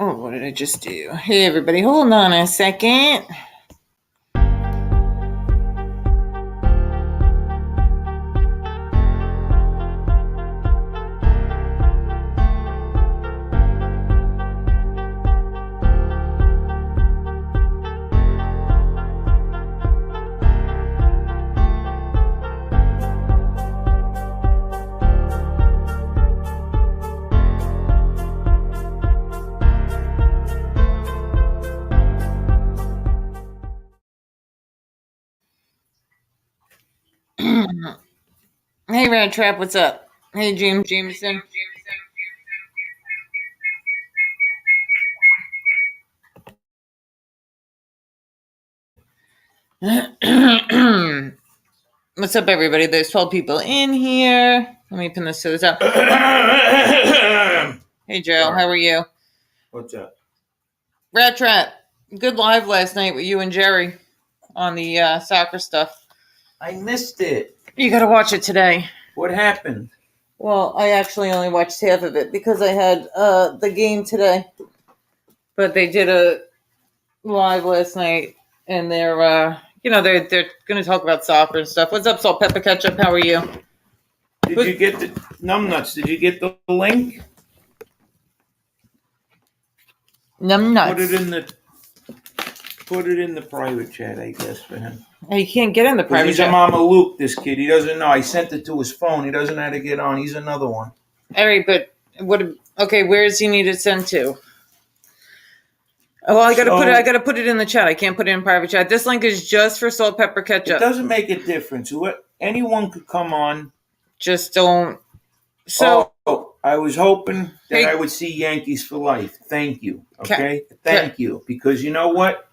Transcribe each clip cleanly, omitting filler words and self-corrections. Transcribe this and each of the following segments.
Oh, what did I just do? Hey, everybody, hold on a second. Hey, Red Trap, what's up? Hey, James Jameson. What's up, everybody? There's 12 people in here. Let me pin this to the top. Hey, Joe, Sorry. how are you? What's up? Red Trap, good live last night with you and Jerry on the soccer stuff. I missed it. You gotta watch it today. What happened? Well, I actually only watched half of it because I had the game today. But they did a live last night, and they're going to talk about soccer and stuff. What's up, Salt Pepper Ketchup? How are you? Did you get the numbnuts? Did you get the link? Numbnuts. Put it in the private chat, I guess, for him. He can't get in the private He's chat. a Mama Luke, this kid. He doesn't know. I sent it to his phone. He doesn't know how to get on. He's another one. All right, but okay, where does he need it sent to? Well, I gotta put it in the chat. I can't put it in private chat. This link is just for Salt Pepper Ketchup. It doesn't make a difference. Anyone could come on. Just don't. So I was hoping that I would see Yankees for life. Thank you. Okay? Thank you. Because you know what?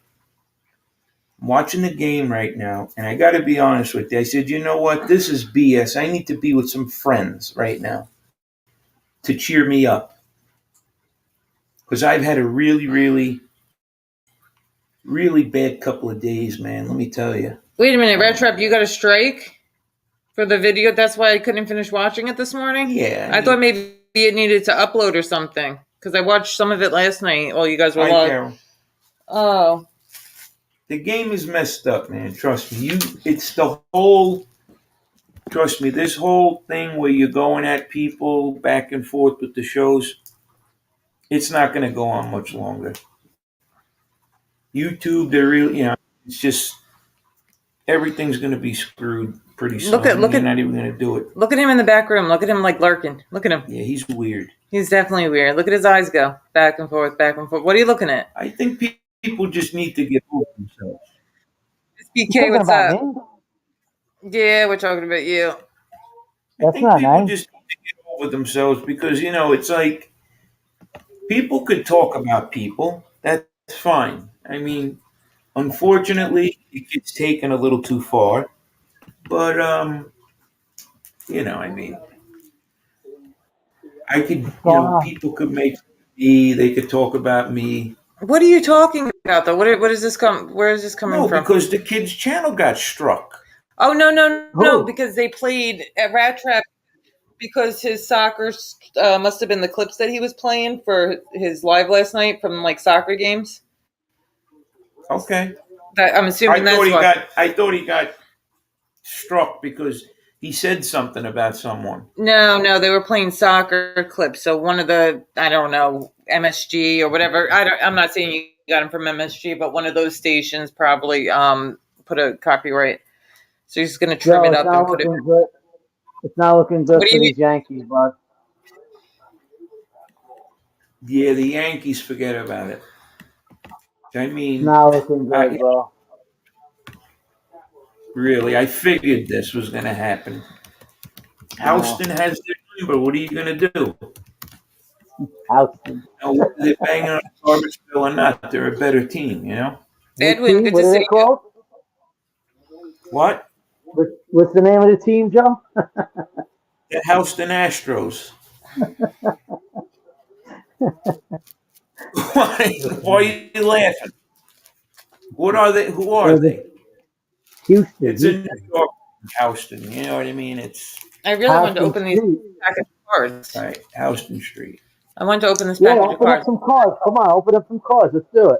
I'm watching the game right now, and I got to be honest with you. I said, you know what? This is BS. I need to be with some friends right now to cheer me up. Because I've had a really, really, really bad couple of days, man. Let me tell you. Wait a minute, Red Trap, you got a strike for the video? That's why I couldn't finish watching it this morning? Yeah. I thought maybe it needed to upload or something. Because I watched some of it last night while you guys were live. Carol. Oh. The game is messed up, man. Trust me. It's the whole... Trust me, this whole thing where you're going at people back and forth with the shows, it's not going to go on much longer. YouTube, they're really, it's just, everything's going to be screwed pretty soon. They're not even going to do it. Look at him in the back room. Look at him like lurking. Look at him. Yeah, he's weird. He's definitely weird. Look at his eyes go back and forth, back and forth. What are you looking at? I think people just need to get over themselves. SPK, what's up? Yeah, we're talking about you. I think people just need to get over themselves because, it's like people could talk about people. That's fine. I mean, unfortunately, it gets taken a little too far. But, I mean, I could, people could make me, they could talk about me. What are you talking about, though? What is this where is this coming from? No, because the kid's channel got struck. Oh, no, because they played at Rat Trap because his soccer must have been the clips that he was playing for his live last night from, like, soccer games. Okay. I'm assuming that's why. I thought he got struck because he said something about someone. No, they were playing soccer clips. So one of the, I don't know, MSG or whatever. I'm not saying you got him from MSG, but one of those stations probably put a copyright. So he's going to trim it up and put it. Good. It's not looking good for these Yankees, bud. Yeah, the Yankees, forget about it. I mean, it's not looking good, bro. Really, I figured this was going to happen. Houston has their number. What are you going to do? Houston. Whether they're banging on a garbage bill or not, they're a better team, Edwin, good to see you. Called? What? What's the name of the team, Joe? The Houston Astros. Why are you laughing? What are they? Who are they? Houston. It's in New York, Houston. You know what I mean? I really wanted to open these pack of cards. Right, Houston Street. I want to open this Yeah, package of open up cards. some cards. Come on, open up some cards. Let's do it.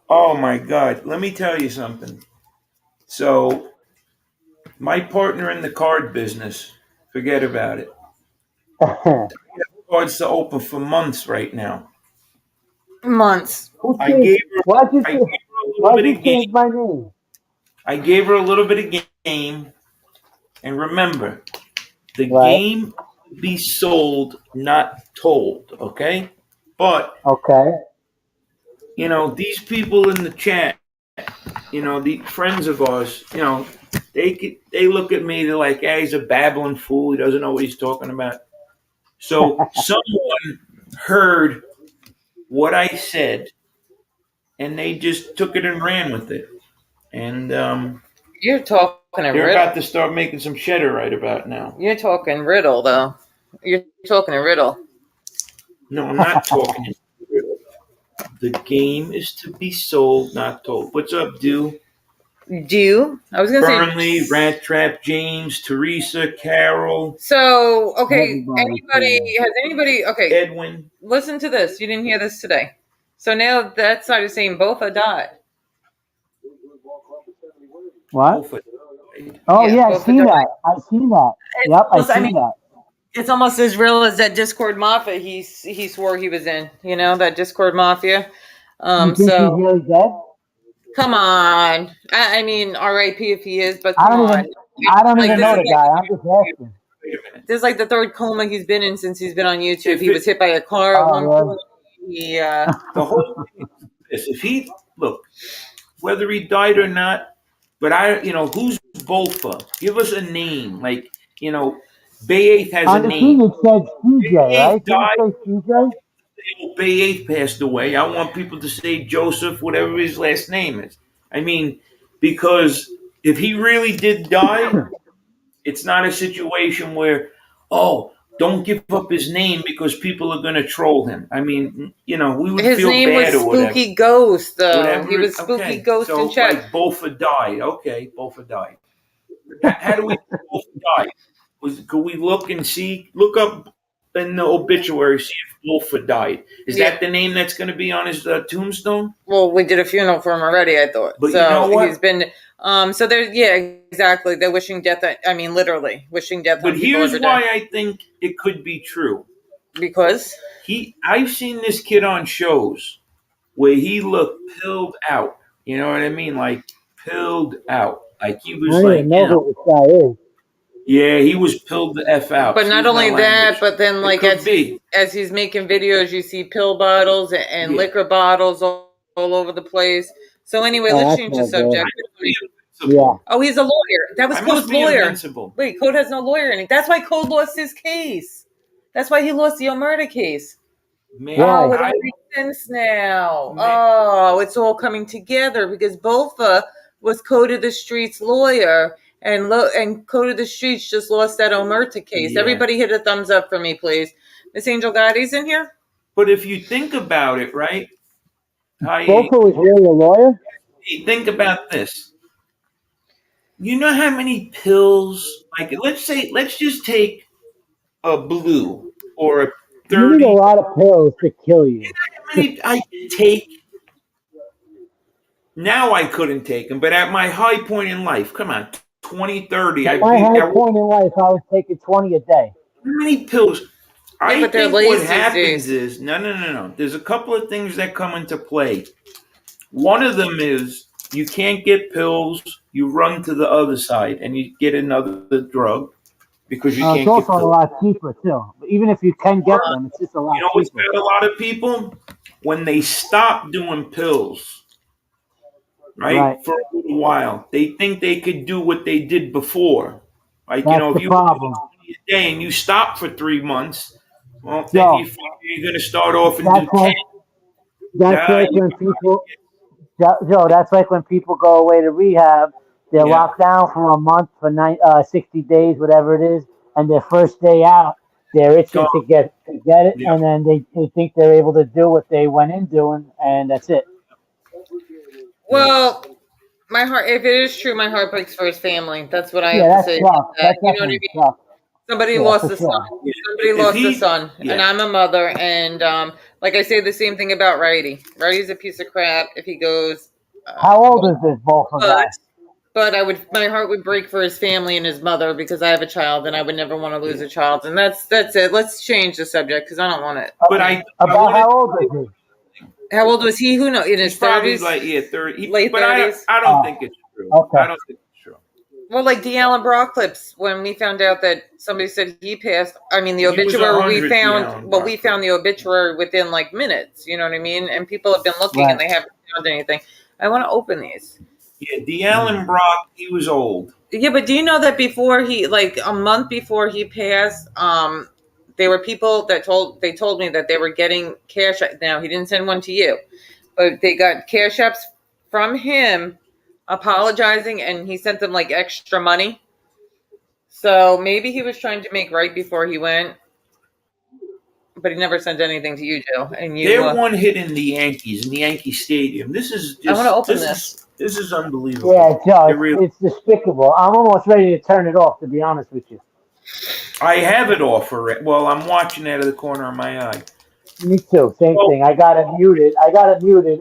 Oh my God! Let me tell you something. So, my partner in the card business, forget about it. Cards to open for months right now. Months. Who I changed? gave her. Why'd you I gave change? her a little Why'd bit you of change game. my name? I gave her a little bit of game, and remember, the Right. game be sold, not told. Okay, but Okay. these people in the chat, the friends of ours, they look at me. They're like, "Hey, he's a babbling fool. He doesn't know what he's talking about." So someone heard what I said, and they just took it and ran with it. And You're talking a they're riddle. about to start making some cheddar right about now. You're talking riddle, though. You're talking a riddle. No, I'm not talking. The game is to be sold, not told. What's up, Do? Do you? I was gonna Burnley, say. Rat Trap, James, Teresa, Carol, So, okay, Everybody. has anybody, okay, Edwin. listen to this. You didn't hear this today. So now that side is saying both are died. What? Both Oh Yeah, yeah, I both are see died. that. I see that. It's Yep, I almost, I see mean, that. it's almost as real as that Discord Mafia he swore he was in, that Discord Mafia. You think he's So, really dead? come on. I mean, R.I.P. if he is, but I come don't on. even. I don't Like, even this know is the guy. I'm just asking. Wait a minute. This is like the third coma he's been in since he's been on YouTube. If He was it, hit by a car at one Oh point. He, the whole thing is this: if he look, whether he died or not, but who's Bofa? Give us a name. Like, Bay 8 has a on the thing name. it says CJ, Bay 8 right? Didn't it died. say CJ? Bay 8 passed away. I want people to say Joseph, whatever his last name is. I mean, because if he really did die, it's not a situation where, oh, don't give up his name because people are going to troll him. I mean, we would his feel name was bad or whatever. Spooky Ghost, though. He Whatever. was Spooky Okay. Ghost So, in chat. like, Bofa died. Okay, Bofa died. How do we know Bofa died? Could we look up in the obituary, see if Bofa died? Is Yeah. that the name that's going to be on his tombstone? Well, we did a funeral for him already, I thought. But so you know what? he's been. So there's, yeah, exactly. They're wishing death. I mean, literally wishing death But on people here's every why day. I think it could be true. Because I've seen this kid on shows where he looked pilled out. You know what I mean? Like pilled out. Like he I was don't like, even know who this guy is. yeah, he was pilled the F out. But not Excuse my only that, language. but then It like could be. as he's making videos, you see pill bottles and Yeah. liquor bottles all over the place. So anyway, Oh, let's that's change no the subject. Yeah. Oh, he's a lawyer. That was I must Code's be lawyer. invincible. Wait, Code has no lawyer in it. That's why Code lost his case. That's why he lost the murder case. Man, Oh, it Why? all makes sense now. Man. Oh, it's all coming together because Bofa was Code of the Streets lawyer, and Code of the Streets just lost that Omerta case. Yeah. Everybody hit a thumbs up for me, please. Miss Angel Gotti's in here? But if you think about it, right? Bofa was really a lawyer? Think about this. You know how many pills? Like, let's just take a blue or a You need a 30. lot of pills to kill you. How many I take? Now I couldn't take them, but at my high point in life, come on, 20, 30. At my high point in life, I was taking 20 a day. How many pills? I but they're think lazy what these happens days. is no. There's a couple of things that come into play. One of them is you can't get pills. You run to the other side and you get another drug because you It's can't get also a pills. lot cheaper, too. But even if you can get them, it's just a lot You know what's cheaper. got a lot of people? When they stop doing pills, right? For a little while, they think they could do what they did before. Like, That's if the you problem. a day and you stop for 3 months, well, then Yo, you figure you're going to start off and That's do 10. like that's Nah, like when people Joe, that's like when people go away to rehab. They're Yeah. locked down for a month, for 60 days, whatever it is, and their first day out, they're itching to get it, Yeah. and then they think they're able to do what they went in doing, and that's it. Well, my heart, if it is true, my heart breaks for his family. That's what I Yeah, have to that's say tough. about that. That's You know what I definitely mean? tough. Somebody Yeah, lost for a son. sure. Somebody If lost he- a son, yeah. and I'm a mother. And like I say, the same thing about Righty. Righty's a piece of crap if he goes. How old is this Volker guy? But my heart would break for his family and his mother because I have a child, and I would never want to lose a child. And that's it. Let's change the subject because I don't want it. But I About wanted how old is he? How old was he? Who knows? In He's his probably 30s, like 30, late but 30s. I don't think it's true. Okay. I don't think it's true. Well, like the Alan Brock clips, when we found out that somebody said he passed. I mean, the He was obituary 100, we the found. Alan Well, Brock we found the obituary within like minutes. You know what I mean? And people have been looking Right. and they haven't found anything. I want to open these. Yeah, the Alan Brock, he was old. Yeah, but do you know that before he, like a month before he passed, there were people that told me that they were getting cash. Now he didn't send one to you, but they got cash apps from him, apologizing, and he sent them like extra money. So maybe he was trying to make right before he went, but he never sent anything to you, Joe. And you, They're one hit in the Yankees, in the Yankee Stadium. This is just. I want to open this. This is unbelievable. Yeah, Joe, It really- it's despicable. I'm almost ready to turn it off, to be honest with you. I have it off for it. Well, I'm watching out of the corner of my eye. Me too. Same thing. I got it muted,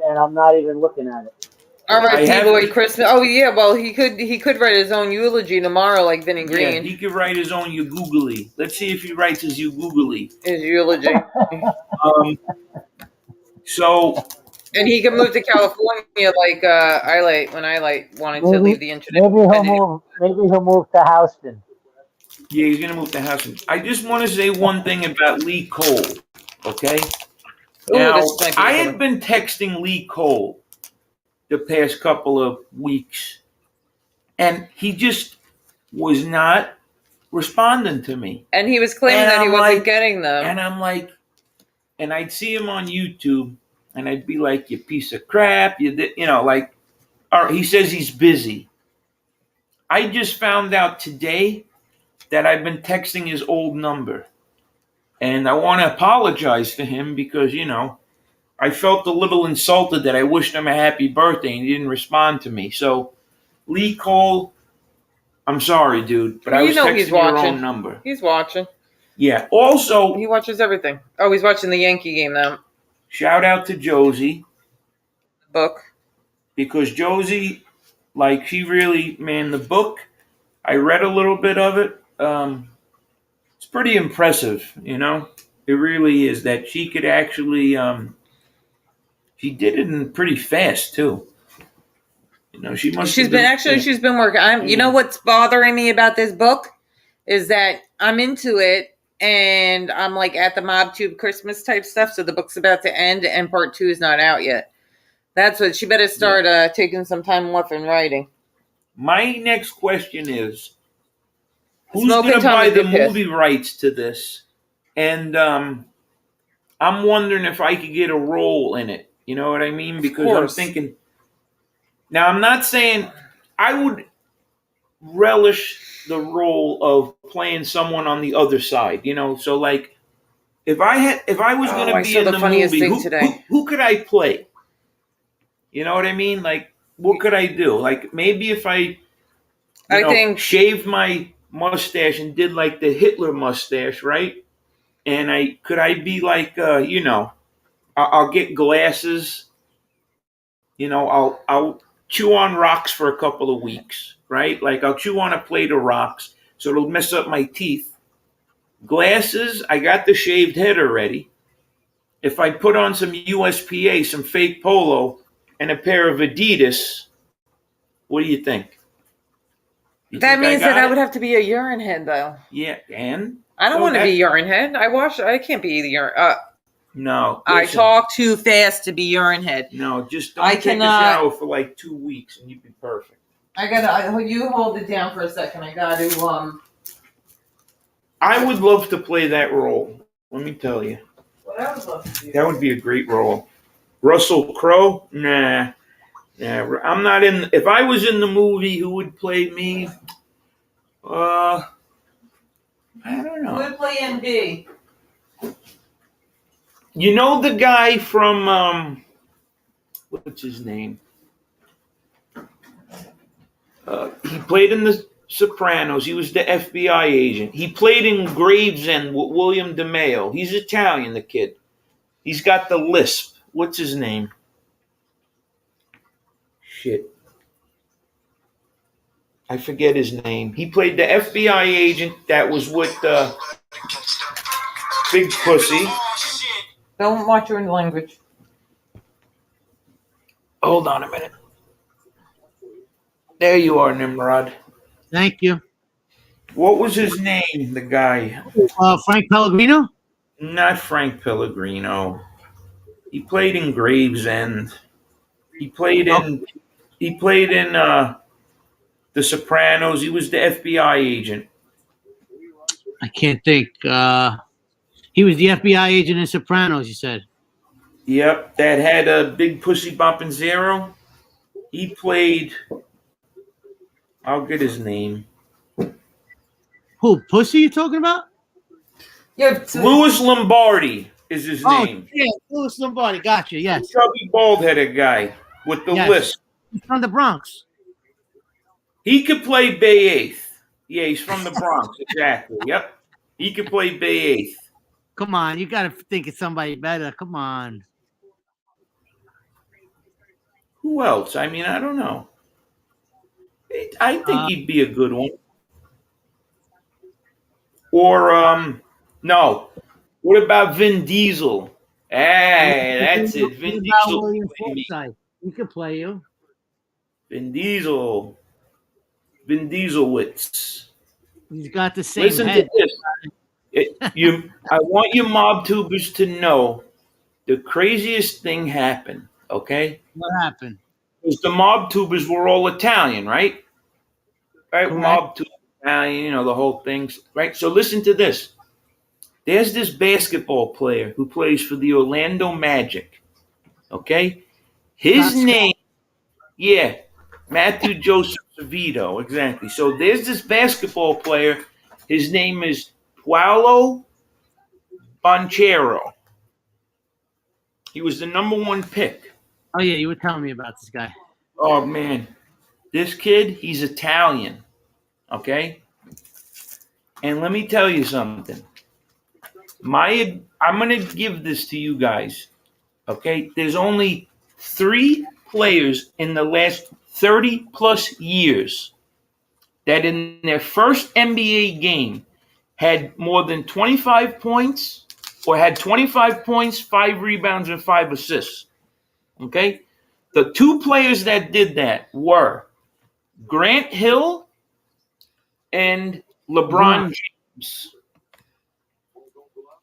and I'm not even looking at it. All right, I have- Lloyd Christmas. Oh yeah, well he could write his own eulogy tomorrow, like Vinny Yeah, Green. he could write his own you googly. Let's see if he writes his you googly. His eulogy. So And he can move to California like I wanted to leave the internet. Maybe he'll move to Houston. yeah, he's gonna move to Houston. I just want to say one thing about Lee Cole. Okay. Ooh, Now this might be I a good had one. been texting Lee Cole the past couple of weeks, and he just was not responding to me. And he was claiming And that he I'm wasn't like- getting them. And I'm like, and I'd see him on YouTube, and I'd be like, "You piece of crap!" Like, or he says he's busy. I just found out today that I've been texting his old number, and I want to apologize to him because I felt a little insulted that I wished him a happy birthday and he didn't respond to me. So, Lee Cole, I'm sorry, dude, but I was texting he's your watching. own number. He's watching. Yeah. Also, He watches everything. Oh, he's watching the Yankee game now. shout out to Josie. Book. Because Josie, like, she really, man, the book, I read a little bit of it. It's pretty impressive, It really is that she could actually, she did it pretty fast, too. She must She's have been, she's been working. You know what's bothering me about this book is that I'm into it and I'm like at the MobTube Christmas type stuff. So the book's about to end and part 2 is not out yet. That's what she better start taking some time off and writing. My next question is, who's Smoking going to Tom buy is the good piss. movie rights to this? And I'm wondering if I could get a role in it. You know what I mean? Because I'm course. thinking. Now, I'm not saying I would relish the role of playing someone on the other side. So like, if I was going to I be saw in the the funniest movie, thing today. who could I play? You know what I mean? Like, what could I do? Like, maybe if I think shaved my mustache and did like the Hitler mustache, right? And could I be like, I'll get glasses. I'll chew on rocks for a couple of weeks, right? Like I'll chew on a plate of rocks, so it'll mess up my teeth. Glasses, I got the shaved head already. If I put on some USPA, some fake polo, and a pair of Adidas, what do you think? that means that I would have to be a urine head, though. Yeah, and I don't want to be urine head. I can't be the urine. No, I listen. talk too fast to be urine head. No, just don't I take cannot- a shower for like 2 weeks and you'd be perfect. You hold it down for a second. I gotta, I would love to play that role. Let me tell you. What I would love to do. That would be a great role. Russell Crowe? Nah. I'm not in. If I was in the movie, who would play me? I don't Who know. would play MD? You know the guy from what's his name? He played in the Sopranos. He was the FBI agent. He played in Gravesend with William DeMeo. He's Italian, the kid. He's got the lisp. What's his name? Shit. I forget his name. He played the FBI agent that was with Big Pussy. Don't watch your language. Hold on a minute. There you are, Nimrod. Thank you. What was his name, the guy? Frank Pellegrino? Not Frank Pellegrino. He played in Gravesend. He played in The Sopranos. He was the FBI agent. I can't think. He was the FBI agent in Sopranos, you said. Yep, that had a Big Pussy Boppin' Zero. He played. I'll get his name. Who, Pussy you talking about? Yeah, Louis Lombardi is his name. Yeah, Louis Lombardi. Gotcha, yes. Chubby bald-headed guy with the lisp. He's from the Bronx. He could play Bay Eighth. Yeah, he's from the Bronx. Exactly. Yep. He could play Bay Eighth. Come on, you got to think of somebody better. Come on. Who else? I mean, I don't know. I think he'd be a good one. Or, no. What about Vin Diesel? Hey, that's it. Vin Diesel. He could play you. Vin Diesel. Vin Dieselwitz. He's got the same Listen head. to this. I want you mob tubers to know the craziest thing happened, okay? What happened? Because the mob tubers were all Italian, right? Right? Correct. Mob tubers, Italian, the whole thing, right? So listen to this. There's this basketball player who plays for the Orlando Magic, okay? His name, Matthew Joseph Savito, exactly. So there's this basketball player. His name is Paolo Banchero. He was the number 1 pick. Oh, yeah, you were telling me about this guy. Oh, man. This kid, he's Italian, okay? And let me tell you something. I'm going to give this to you guys, okay? There's only 3 players in the last 30-plus years that in their first NBA game had more than 25 points or had 25 points, 5 rebounds, and 5 assists. Okay? The 2 players that did that were Grant Hill and LeBron James.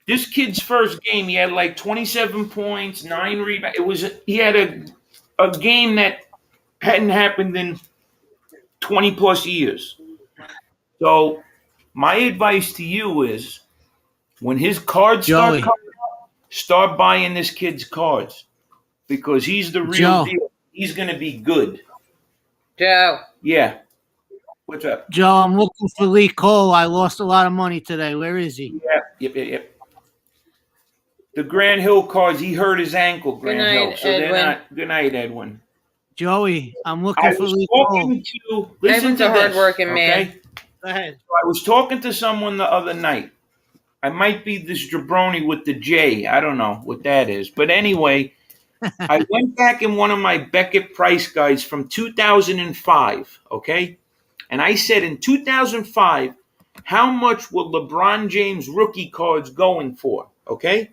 This kid's first game, he had like 27 points, 9 rebounds. He had a game that hadn't happened in 20 plus years. So my advice to you is when his cards start coming out, start buying this kid's cards because he's the real deal. He's going to be good. Joe. Yeah. What's up? Joe, I'm looking for Lee Cole. I lost a lot of money today. Where is he? Yep. The Grant Hill cards, he hurt his ankle, Grant Hill. So Edwin. they're not. Good night, Edwin. Joey, I'm looking for Lee Cole. Listen to a hardworking man. Okay? Go ahead. So I was talking to someone the other night. I might be this jabroni with the J. I don't know what that is. But anyway, I went back in one of my Beckett price guides from 2005, okay? And I said in 2005, how much were LeBron James rookie cards going for, okay?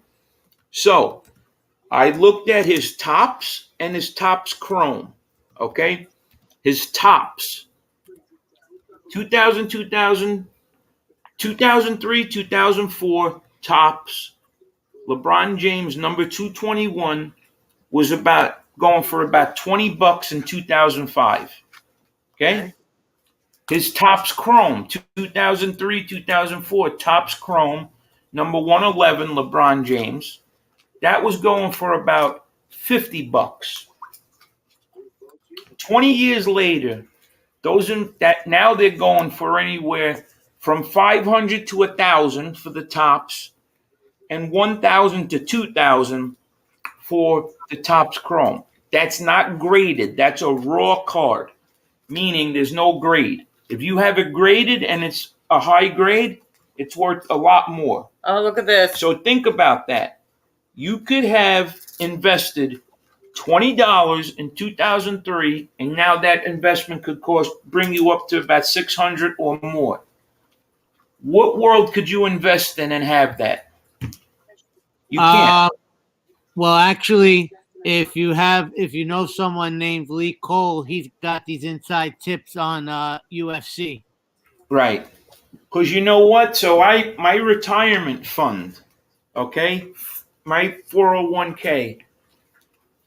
So I looked at his tops and his tops chrome, okay? His tops, 2000, 2003, 2004 tops. LeBron James number 221 was going for about $20 in 2005. Okay? His Topps Chrome, 2003, 2004 Topps Chrome, number 111, LeBron James. That was going for about $50. 20 years later, now they're going for anywhere from $500 to $1,000 for the Topps and $1,000 to $2,000 for the Topps Chrome. That's not graded. That's a raw card, meaning there's no grade. If you have it graded and it's a high grade, it's worth a lot more. Oh, look at this. So think about that. You could have invested $20 in 2003, and now that investment could bring you up to about 600 or more. What world could you invest in and have that? You can't. Well, actually, if you know someone named Lee Cole, he's got these inside tips on UFC. Right. Because you know what? So my retirement fund, okay, my 401k,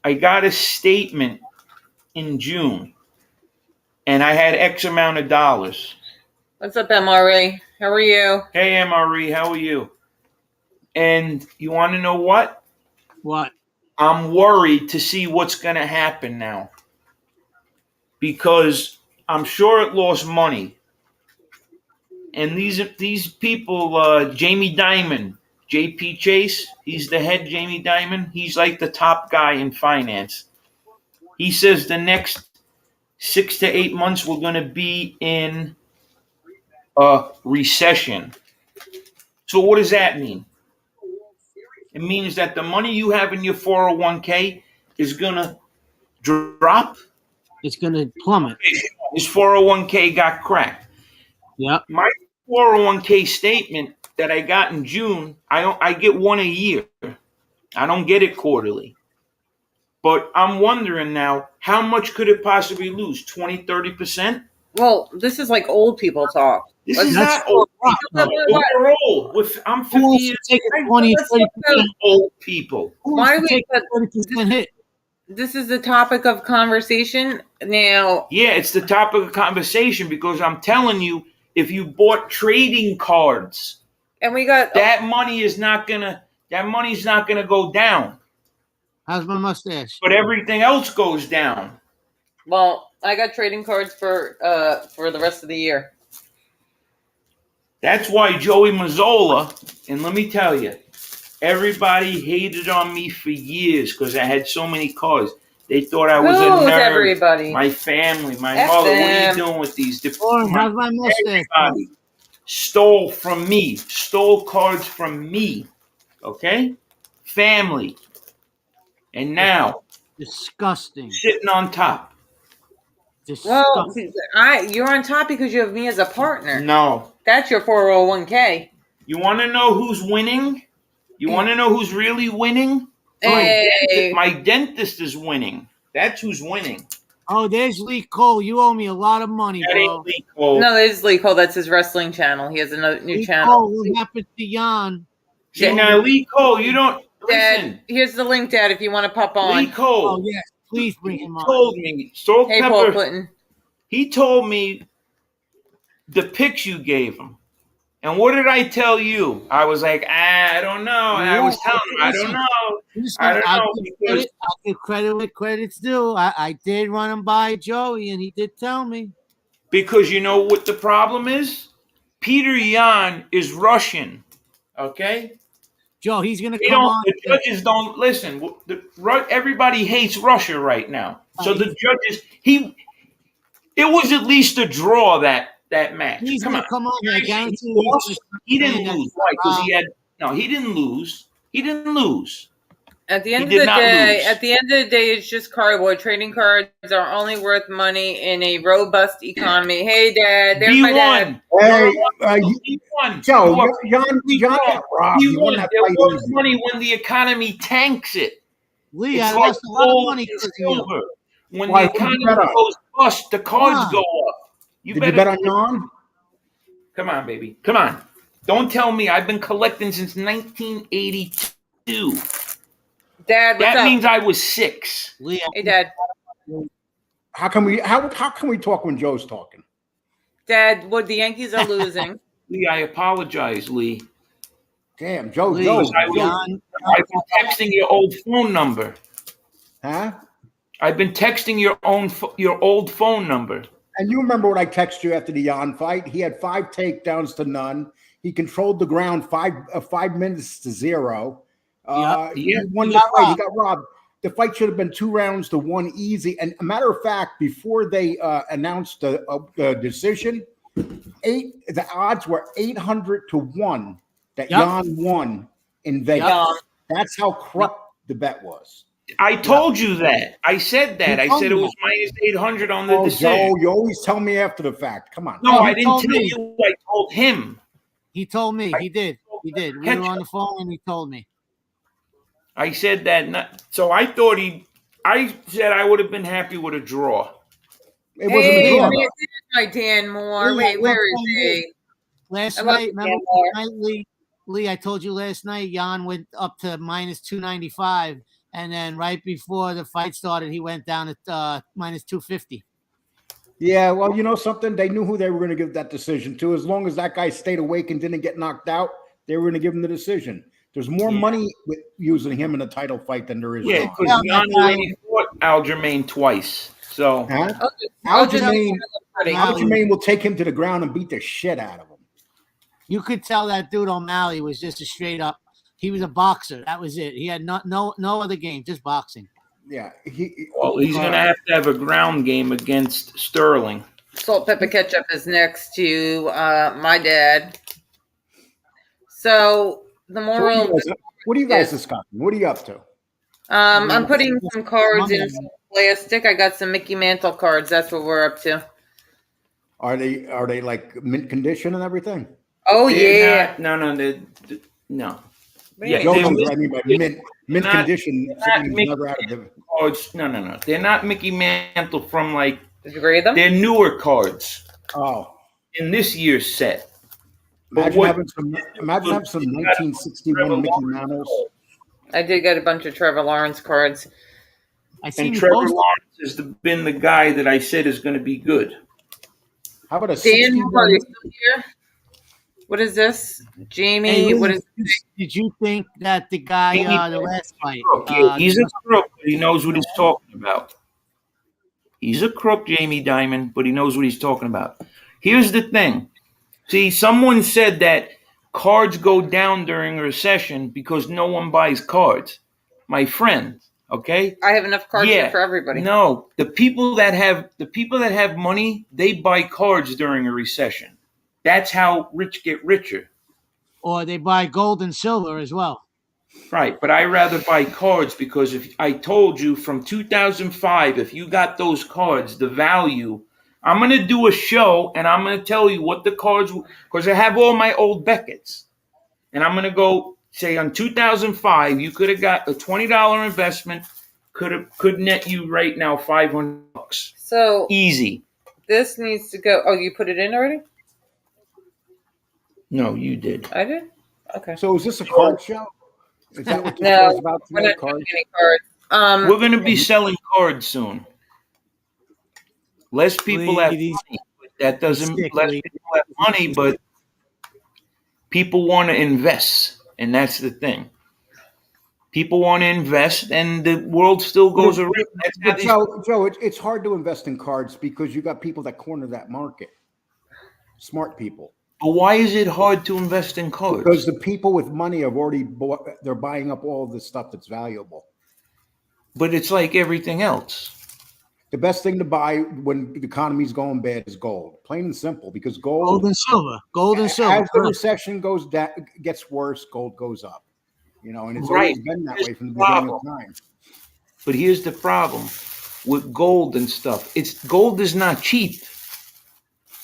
I got a statement in June, and I had X amount of dollars. What's up, MRE? How are you? Hey, MRE, how are you? And you want to know what? What? I'm worried to see what's going to happen now, because I'm sure it lost money. And these people, Jamie Dimon, JP Chase, he's the head. Jamie Dimon, he's like the top guy in finance. He says the next 6 to 8 months we're going to be in a recession. So what does that mean? It means that the money you have in your 401k is going to drop. It's going to plummet. His 401k got cracked. Yep. My 401k statement that I got in June, I get one a year. I don't get it quarterly. But I'm wondering now, how much could it possibly lose? 20, 30%? Well, this is like old people talk. This is not old people. We're old. I'm 50 years old. 30% old people. Why do we take a 30% hit? This is the topic of conversation now. Yeah, it's the topic of conversation because I'm telling you, if you bought trading cards, and we got that money's not gonna go down. How's my mustache? But everything else goes down. Well, I got trading cards for the rest of the year. That's why Joey Mazzola, and let me tell you, everybody hated on me for years because I had so many cards. They thought I was a nerd. Everybody? My family, my mother. What are you doing with these? How's my mustache? Everybody stole cards from me. Okay? Family. And now, disgusting. Sitting on top. Disgusting. Well, you're on top because you have me as a partner. No. That's your 401k. You want to know who's winning? You want to know who's really winning? Hey. My dentist is winning. That's who's winning. Oh, there's Lee Cole. You owe me a lot of money, that bro. Ain't Lee Cole. No, there's Lee Cole. That's his wrestling channel. He has a new Lee channel. Cole, what happened to Jan? See, now, Lee Cole, you don't... Dad, listen. here's the link, Dad, if you want to pop on. Lee Cole. Oh, yes. Please bring him on. Told me. Salt Hey, Pepper, Paul Clinton. He told me the pics you gave him. And what did I tell you? I was like, I don't know. And I was telling him, I don't know. I don't know. I'll give credit where credit's due. I did run him by Joey, and he did tell me. Because you know what the problem is? Peter Yan is Russian. Okay? Joe, he's going to come on. The judges don't listen. Everybody hates Russia right now. So the judges, it was at least a draw that match. He's come going on. to come on. I guarantee he didn't lose. Why? Because he didn't lose. He didn't lose. At the end of the day, it's just cardboard. Trading cards are only worth money in a robust economy. Hey, Dad. There's my dad. Hey, Joe, John got robbed. He won. There was money when the economy tanks it. Lee, I lost a lot of money because of you. When the economy goes bust, the cards go up. Did you bet on Jan? Come on, baby. Come on. Don't tell me I've been collecting since 1982. Dad, that means I was 6. Hey, Dad. How can we talk when Joe's talking? Dad, the Yankees are losing. Lee, I apologize, Lee. Damn, Joe. Lee, I've been texting your old phone number. Huh? I've been texting your old phone number. And you remember what I texted you after the Jan fight? He had 5 takedowns to none. He controlled the ground 5 minutes to 0. He won the fight. He got robbed. The fight should have been 2 rounds to 1 easy. And a matter of fact, before they announced the decision, The odds were 800-1 that Yep. Jan won in Vegas. Yep. That's how corrupt the bet was. I told you that. I said that. I said it was minus 800 on the Oh, decision. Joe, you always tell me after the fact. Come on. No, No, I he didn't told tell me. you. I told him. He told me. He did. He did. We were on the phone and he told me. I said that. So I thought I said I would have been happy with a draw. It wasn't a Hey, draw. there's my Dan Moore. Lee, Wait, where is look, he? Last I love night, you, remember Dan Moore. last night, Lee, I told you last night, Jan went up to minus 295. And then right before the fight started, he went down at minus 250. Yeah, well, you know something? They knew who they were going to give that decision to. As long as that guy stayed awake and didn't get knocked out, they were going to give him the decision. There's more money with using him in a title fight than there is. Yeah, Jon. because Jan already fought Aljamain twice. So Huh? I'll just Aljamain will take him to the ground and beat the shit out of him. You could tell that dude O'Malley was just a straight up. He was a boxer. That was it. He had no other game, just boxing. Yeah. he's going to have a ground game against Sterling. Salt, pepper, ketchup is next to my dad. So the moral. What are you guys discussing? What are you up to? I'm putting some cards in some plastic. I got some Mickey Mantle cards. That's what we're up to. Are they like mint condition and everything? Oh They're yeah. not, no. Yeah, Joe they're knows what I mean by mint not- condition. not Something's Mickey never out of the. cards. No. They're not Mickey Mantle from like. Did you grade them? They're newer cards Oh, in this year's set. imagine having some 1961 Mickey Mantles. I did get a bunch of Trevor Lawrence cards. I seen And you Trevor post- Lawrence has been the guy that I said is going to be good. How about a Dan, 61? are you still here? What is this? Jamie, Hey, what is did you think that the guy, the last fight? Yeah, he's a crook, but he knows what he's talking about. He's a crook, Jamie Dimon, but he knows what he's talking about. Here's the thing. See, someone said that cards go down during a recession because no one buys cards. My friend, okay? I have enough cards here for everybody. No, the people that have money, they buy cards during a recession. That's how rich get richer. Or they buy gold and silver as well. Right, but I rather buy cards because if I told you from 2005, if you got those cards, the value, I'm going to do a show and I'm going to tell you what the cards, because I have all my old Beckett's. And I'm going to go say on 2005, you could have got a $20 investment, could net you right now $500. So Easy. this needs to go. Oh, you put it in already? No, you did. I did? Okay. So is this a card show? Is that what this No, show's about? we're not Cards? doing any cards. We're going to be selling cards soon. Less people have money. That doesn't less people have money, but people want to invest, and that's the thing. People want to invest, and the world still goes around. But Joe, it's hard to invest in cards because you got people that corner that market. Smart people. But why is it hard to invest in cards? Because the people with money have already bought. They're buying up all of the stuff that's valuable. But it's like everything else. The best thing to buy when the economy's going bad is gold. Plain and simple. Because Gold and silver. Gold and silver. As the recession gets worse, gold goes up. You know, and it's always been that way from the beginning of time. But here's the problem with gold and stuff. Gold is not cheap.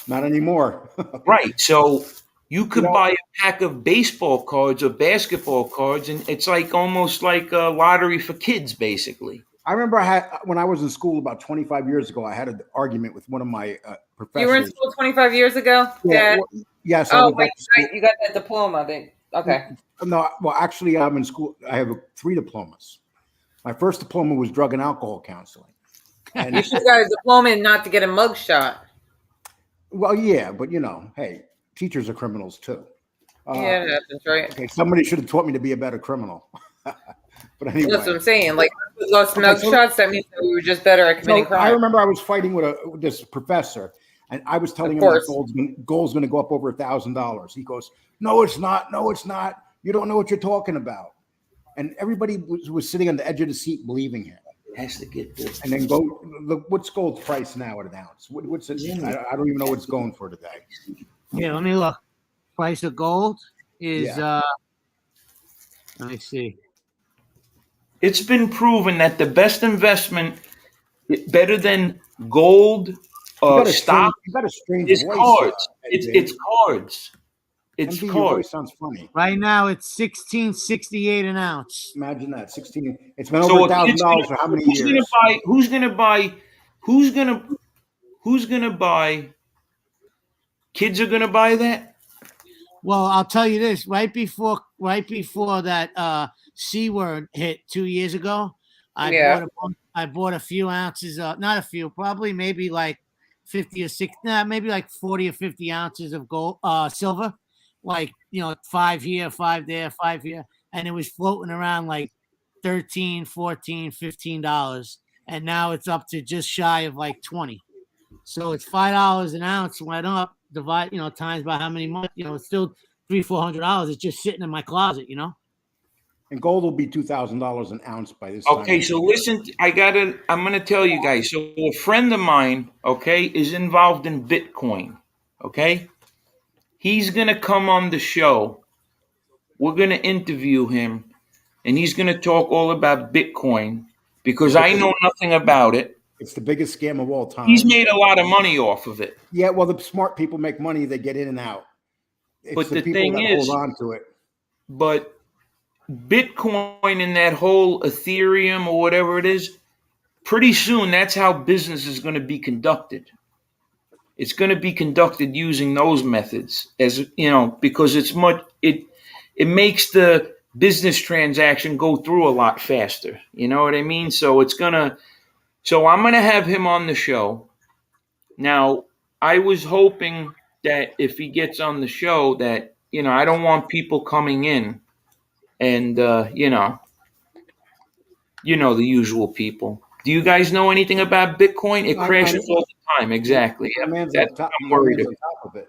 Not anymore. Right. So you could buy a pack of baseball cards or basketball cards, and it's like almost like a lottery for kids, basically. I remember when I was in school about 25 years ago, I had an argument with one of my professors. You were in school 25 years ago? Yeah. Yes. Oh, wait, you got that diploma. Okay. No, well, actually, I'm in school. I have 3 diplomas. My first diploma was drug and alcohol counseling. And You should have got a diploma and not to get a mug shot. well, yeah, but hey, teachers are criminals too. Yeah, that's right. Okay, somebody should have taught me to be a better criminal. But anyway, That's what I'm saying. Like, if we lost mug shots, that means that we were just better at committing crime. I remember I was fighting with this professor, and I was telling him that gold's going to go up over $1,000. He goes, "No, it's not. No, it's not. You don't know what you're talking about." And everybody was sitting on the edge of the seat believing him. has to get the. And then what's gold's price now at an ounce? What's it? I don't even know what it's going for today. Yeah, let me look. Price of gold is let me see. It's been proven that the best investment, better than gold stock, you got a strange is voice. cards. It's cards. It's MB, cards. your voice sounds funny. Right now it's 1668 an ounce. Imagine that. 16. It's been over $1,000 for how many years? Who's gonna buy? Kids are gonna buy that. Well, I'll tell you this: right before that C word hit 2 years ago, I bought a few ounces. Not a few, probably maybe like 50 or 60. Maybe like 40 or 50 ounces of gold, silver. Like 5 here, 5 there, 5 here, and it was floating around like $13, $14, $15, and now it's up to just shy of like 20. So it's $5 an ounce went up. Divide, times by how many months. It's still $300-$400. It's just sitting in my closet. And gold will be $2,000 an ounce by this time. Okay, so listen, I'm gonna tell you guys. So a friend of mine, is involved in Bitcoin. Okay, he's gonna come on the show. We're gonna interview him, and he's gonna talk all about Bitcoin because I know nothing about it. It's the biggest scam of all time. He's made a lot of money off of it. Yeah, well, the smart people make money; they get in and out. But the thing is, hold on to it. But Bitcoin and that whole Ethereum or whatever it is, pretty soon that's how business is going to be conducted. It's going to be conducted using those methods, because it makes the business transaction go through a lot faster. You know what I mean? So I'm going to have him on the show. Now, I was hoping that if he gets on the show that, I don't want people coming in and, the usual people. Do you guys know anything about Bitcoin? It crashes all the time. Exactly. I'm worried on top of it.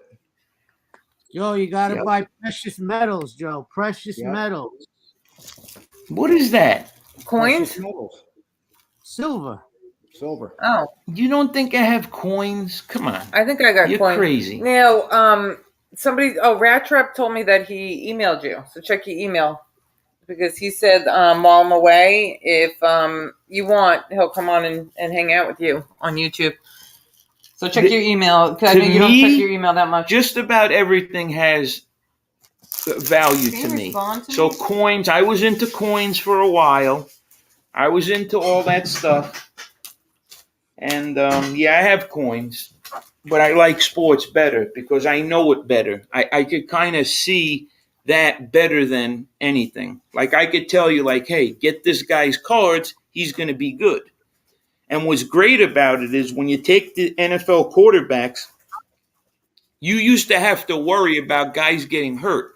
Joe, you got to buy precious metals, Joe. Precious metals. What is that? Coins? Metals. Silver. Oh. You don't think I have coins? Come on. I think I got You're coins. crazy. Now, Rat Trap told me that he emailed you. So check your email. Because he said while I'm away, if you want, he'll come on and hang out with you on YouTube. So check your email. Because I know you don't check your email that much. Just about everything has value to me. So coins, I was into coins for a while. I was into all that stuff. And I have coins. But I like sports better because I know it better. I could kind of see that better than anything. Like I could tell you, like, hey, get this guy's cards, he's going to be good. And what's great about it is when you take the NFL quarterbacks, you used to have to worry about guys getting hurt.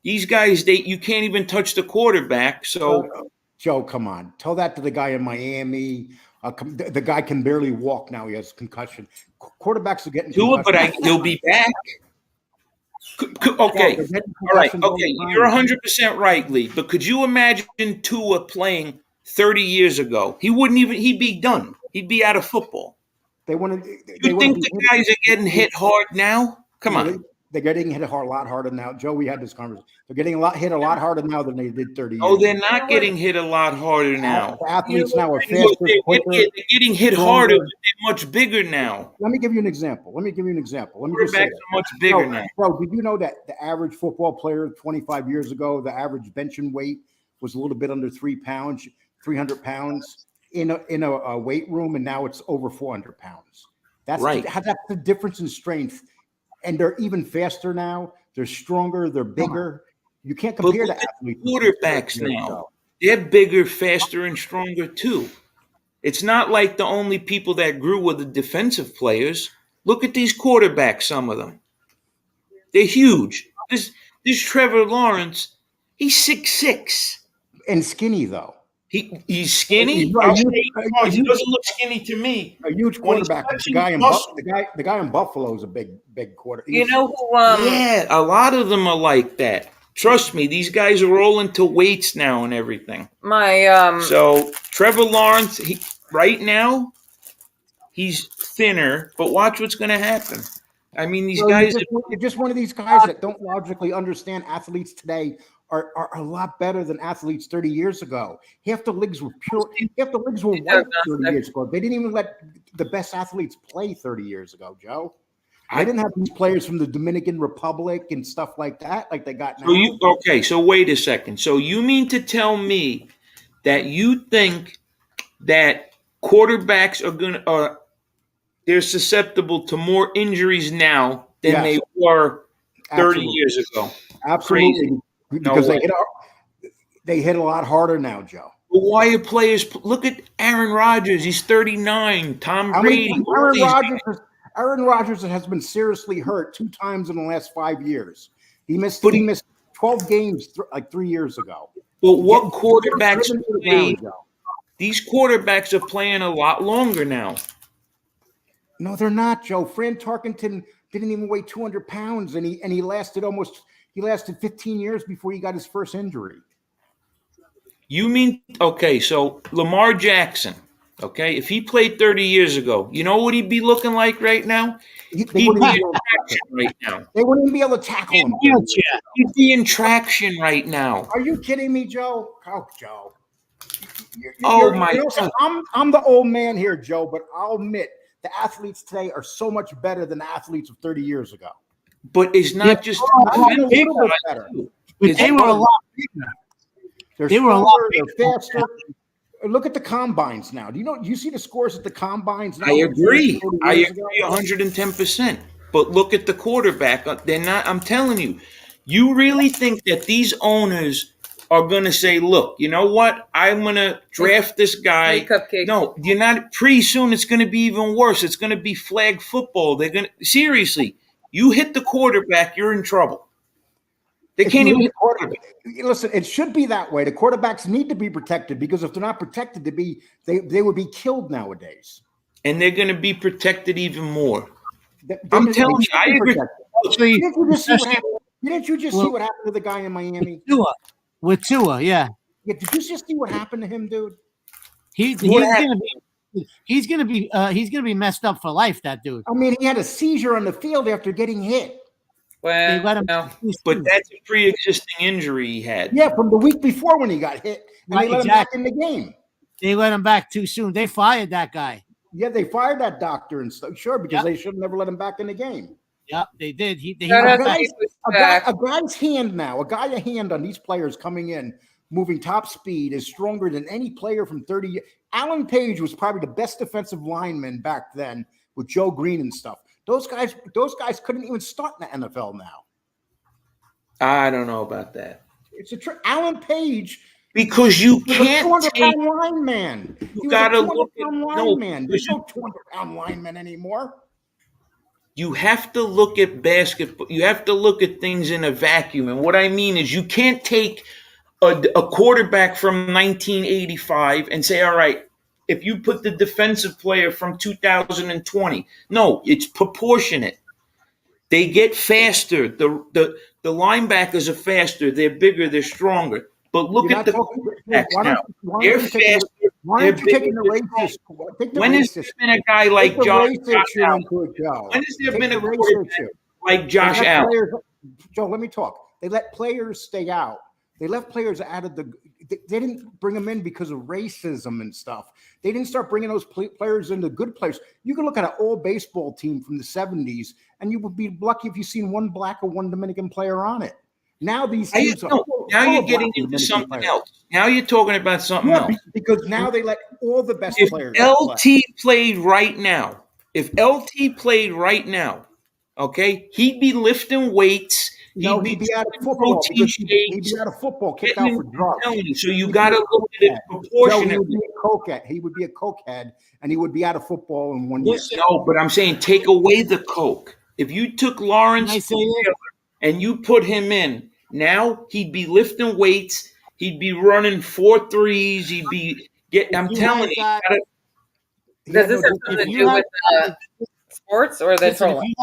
These guys, you can't even touch the quarterback. So, Joe, come on, tell that to the guy in Miami. The guy can barely walk now; he has concussion. Quarterbacks are getting do it, but he'll be back. Okay, all right. Okay, you're 100% right, Lee. But could you imagine Tua playing 30 years ago? He'd be done. He'd be out of football. You think the guys are getting hit hard now? Come on. They're getting hit a lot harder now. Joe, we had this conversation. They're getting hit a lot harder now than they did 30 years ago. Oh, they're not getting hit a lot harder now. Athletes now are faster, quicker. They're getting hit harder, but they're much bigger now. Let me give you an example. Let me just say that. Much bigger now. Bro, did you know that the average football player 25 years ago, the average benching weight was a little bit under 3 pounds, 300 pounds in a weight room, and now it's over 400 pounds. That's right. That's the difference in strength. And they're even faster now. They're stronger. They're bigger. You can't compare the athletes. Quarterbacks now. They're bigger, faster, and stronger too. It's not like the only people that grew were the defensive players. Look at these quarterbacks, some of them. They're huge. This Trevor Lawrence, he's 6'6". And skinny, though. He's skinny. He doesn't look skinny to me. A huge quarterback. The guy in Buffalo is a big quarterback. You know who? Yeah, a lot of them are like that. Trust me, these guys are all into weights now and everything. My So Trevor Lawrence, right now, he's thinner, but watch what's going to happen. I mean, these guys. You're just one of these guys that don't logically understand athletes today are a lot better than athletes 30 years ago. Half the leagues were white 30 years ago. They didn't even let the best athletes play 30 years ago, Joe. I didn't have these players from the Dominican Republic and stuff like that, like they got now. So wait a second. So you mean to tell me that you think that quarterbacks they're susceptible to more injuries now than they were 30 years ago? Absolutely. Crazy. Because they hit a lot harder now, Joe. But why are players? Look at Aaron Rodgers. He's 39. Tom Brady. Aaron Rodgers has been seriously hurt 2 times in the last 5 years. He missed 12 games like 3 years ago. But what quarterbacks play? These quarterbacks are playing a lot longer now. No, they're not, Joe. Fran Tarkenton didn't even weigh 200 pounds, and he lasted 15 years before he got his first injury. You mean, okay, so Lamar Jackson, okay, if he played 30 years ago, you know what he'd be looking like right now? He'd be in traction right now. They wouldn't even be able to tackle him. He'd be in traction right now. Are you kidding me, Joe? Oh, Joe. I'm the old man here, Joe, but I'll admit the athletes today are so much better than the athletes of 30 years ago. But it's not just they were a lot bigger. They were a lot bigger. They're faster. Look at the combines now. Do you see the scores at the combines now? I agree. 110%. But look at the quarterback. They're not. I'm telling you. You really think that these owners are going to say, look, you know what? I'm going to draft this guy. No, you're not. Pretty soon it's going to be even worse. It's going to be flag football. They're going to, seriously, you hit the quarterback, you're in trouble. They can't even hit the quarterback. Listen, it should be that way. The quarterbacks need to be protected because if they're not protected, they would be killed nowadays. And they're going to be protected even more. I'm telling you, I agree. Didn't you just see what happened to the guy in Miami? With Tua, yeah. Did you just see what happened to him, dude? He's gonna be messed up for life. That dude. I mean, he had a seizure on the field after getting hit. Well, but that's a pre-existing injury he had. Yeah, from the week before when he got hit, and they let him back in the game. They let him back too soon. They fired that guy. Yeah, they fired that doctor and stuff. Sure, because they should have never let him back in the game. Yep, they did. A guy's hand now, a hand on these players coming in, moving top speed is stronger than any player from 30 years. Alan Page was probably the best defensive lineman back then with Joe Green and stuff. Those guys couldn't even start in the NFL now. I don't know about that. It's a trick. Alan Page. Because you can't take. 200-pound lineman. You got to look at lineman. There's no 200-pound lineman anymore. You have to look at basketball. You have to look at things in a vacuum. And what I mean is you can't take a quarterback from 1985 and say, all right, if you put the defensive player from 2020. No, it's proportionate. They get faster. The linebackers are faster. They're bigger. They're stronger. But look at the quarterbacks now. They're faster. Why aren't you taking the racist? When has there been a guy like Josh Allen? When has there been a quarterback like Josh Allen? Joe, let me talk. They let players stay out. They left players out of the. They didn't bring them in because of racism and stuff. They didn't start bringing those players into good players. You can look at an old baseball team from the 70s, and you would be lucky if you've seen one black or one Dominican player on it. Now these teams now you're getting into something else. Now you're talking about something else. Because now they let all the best players. If LT played right now, okay, he'd be lifting weights. He'd be out of football. He'd be out of football, kicked out for drugs. So you got to look at it proportionately. He would be a cokehead, and he would be out of football in 1 year. No, but I'm saying take away the coke. If you took Lawrence and you put him in, now he'd be lifting weights. He'd be running 4 threes. He'd be I'm telling you. Does this have something to do with sports or the trolling?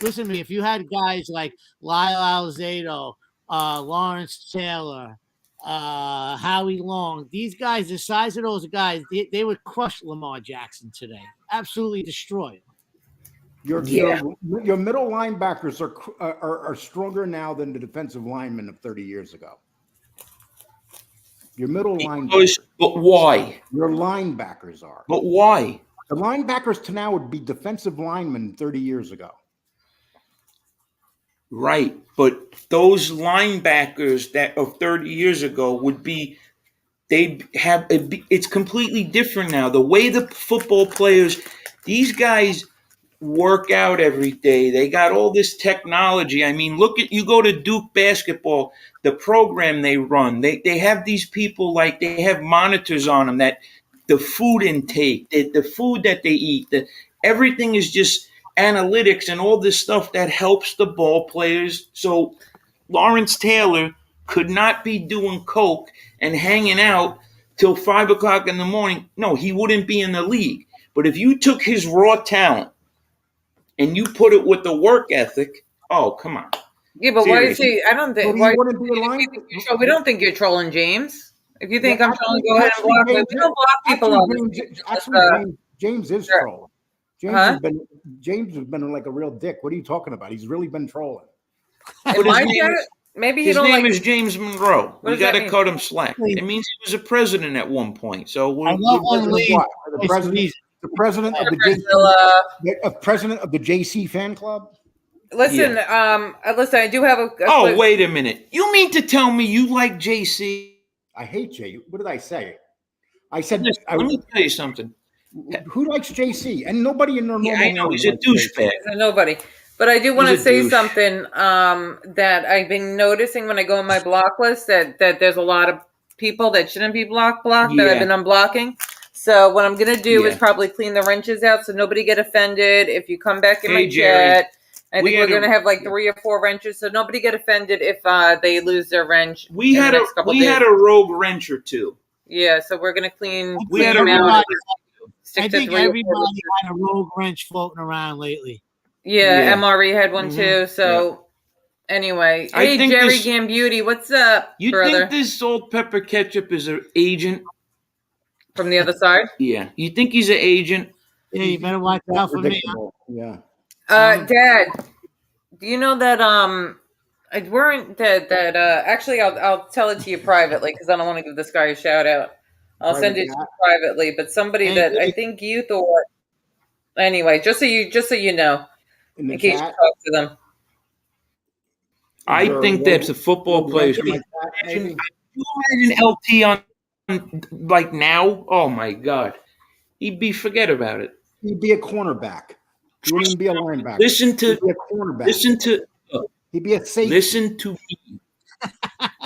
Listen to me. If you had guys like Lyle Alzado, Lawrence Taylor, Howie Long. These guys, the size of those guys, they would crush Lamar Jackson today. Absolutely destroy him. Your middle linebackers are stronger now than the defensive linemen of 30 years ago. Your middle linebackers. But why? Your linebackers are. But why? The linebackers to now would be defensive linemen 30 years ago. Right, but those linebackers that of 30 years ago would be, it's completely different now. The way the football players, these guys work out every day. They got all this technology. I mean, you go to Duke basketball, the program they run, they have these people, like, they have monitors on them, that the food intake, the food that they eat, everything is just analytics and all this stuff that helps the ball players. So Lawrence Taylor could not be doing coke and hanging out till 5 o'clock in the morning. No, he wouldn't be in the league. But if you took his raw talent and you put it with the work ethic, oh, come on. Yeah, but seriously. Why is he? I don't think. Why, we don't think you're trolling James. If you think I'm trolling, go ahead and block me. We don't block people on James is trolling. James has been like a real dick. What are you talking about? He's really been trolling. Maybe his name is James Monroe. We got to cut him slack. It means he was a president at one point. So the president of the JC fan club. Listen, listen. I do have a wait a minute. You mean to tell me you like JC? I hate Jay. What did I say? I said. Listen, let me tell you something. Who likes JC? And nobody in their normal. I know he's a douchebag. Nobody. But I do want to say something that I've been noticing when I go on my block list, that there's a lot of people that shouldn't be blocked that I've been unblocking. So what I'm going to do is probably clean the wrenches out so nobody get offended. If you come back in my chat, I think we're going to have like 3 or 4 wrenches. So nobody get offended if they lose their wrench. We had a rogue wrench or two. Yeah, so we're going to clean them out. I think everybody had a rogue wrench floating around lately. Yeah, MRE had one too. So anyway, hey Jerry Gambuti, what's up, brother? You think this salt, pepper, ketchup is an agent from the other side? Yeah, you think he's an agent? Yeah, you better watch out for me. Yeah. Dad, do you know that actually I'll tell it to you privately because I don't want to give this guy a shout out. I'll send it to you privately, but somebody that I think you thought. Anyway, just so you know, in case you talk to them. I think that's a football player. Can you imagine LT on like now? Oh my God, forget about it. He'd be a cornerback. He wouldn't even be a linebacker. He'd be a cornerback. He'd be a safety. Listen to me,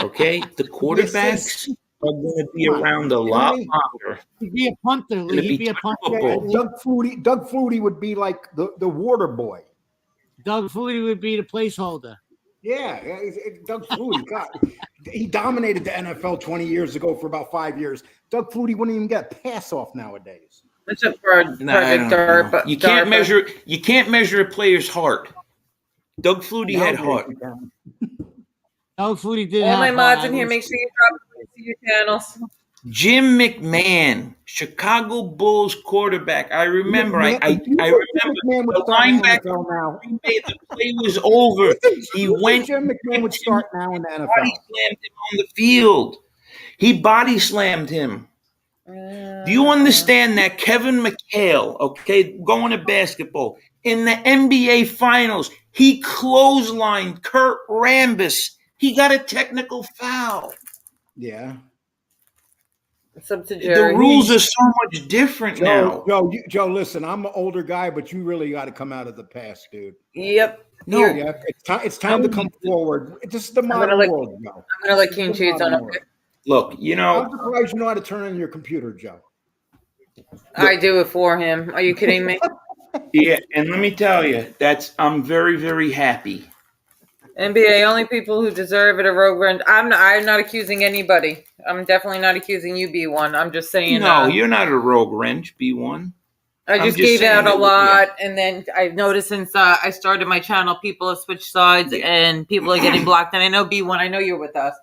okay? The quarterbacks are going to be around a lot longer. He'd be a punter. He'd be a punter. Doug Flutie would be like the water boy. Doug Flutie would be the placeholder. Yeah, Doug Flutie. God, he dominated the NFL 20 years ago for about 5 years. Doug Flutie wouldn't even get a pass off nowadays. It's a project DARPA. You can't measure. You can't measure a player's heart. Doug Flutie had heart. Doug Flutie did. All my mods in here, make sure you drop to your channels. Jim McMahon, Chicago Bulls quarterback. I remember. I remember the linebacker. The play was over. He went. Jim McMahon would start now in the NFL. Body slammed him on the field. He body slammed him. Do you understand that Kevin McHale, going to basketball, in the NBA Finals, he clotheslined Kurt Rambis. He got a technical foul. Yeah. Subsidiary. The rules are so much different now. Joe, listen, I'm an older guy, but you really got to come out of the past, dude. Yep. No. Yeah, it's time to come forward. This is the modern world, Joe. I'm going to let Caneshades on up. Look, I'm surprised you know how to turn on your computer, Joe. I do it for him. Are you kidding me? Yeah, and let me tell you, I'm very, very happy. NBA, only people who deserve it are rogue wrench. I'm not accusing anybody. I'm definitely not accusing you, B1. I'm just saying. No, you're not a rogue wrench, B1. I just gave out a lot, and then I've noticed since I started my channel, people have switched sides, and people are getting blocked. And I know B1, I know you're with us.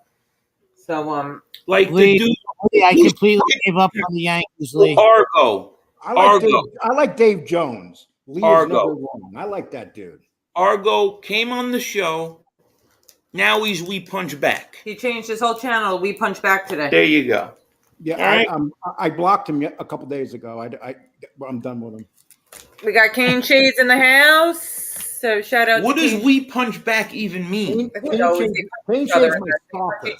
So like Lee, the dude, I completely gave up on the Yankees, Lee. Argo. I like Dave Jones. Lee is never Argo. wrong. I like that dude. Argo came on the show. Now he's We Punch Back. he changed his whole channel. We punch back today. There you go. Yeah, I blocked him a couple days ago. I'm done with him. We got Caneshades in the house. So shout out. What to does Cane- We Punch Back even mean? Caneshades my stalker.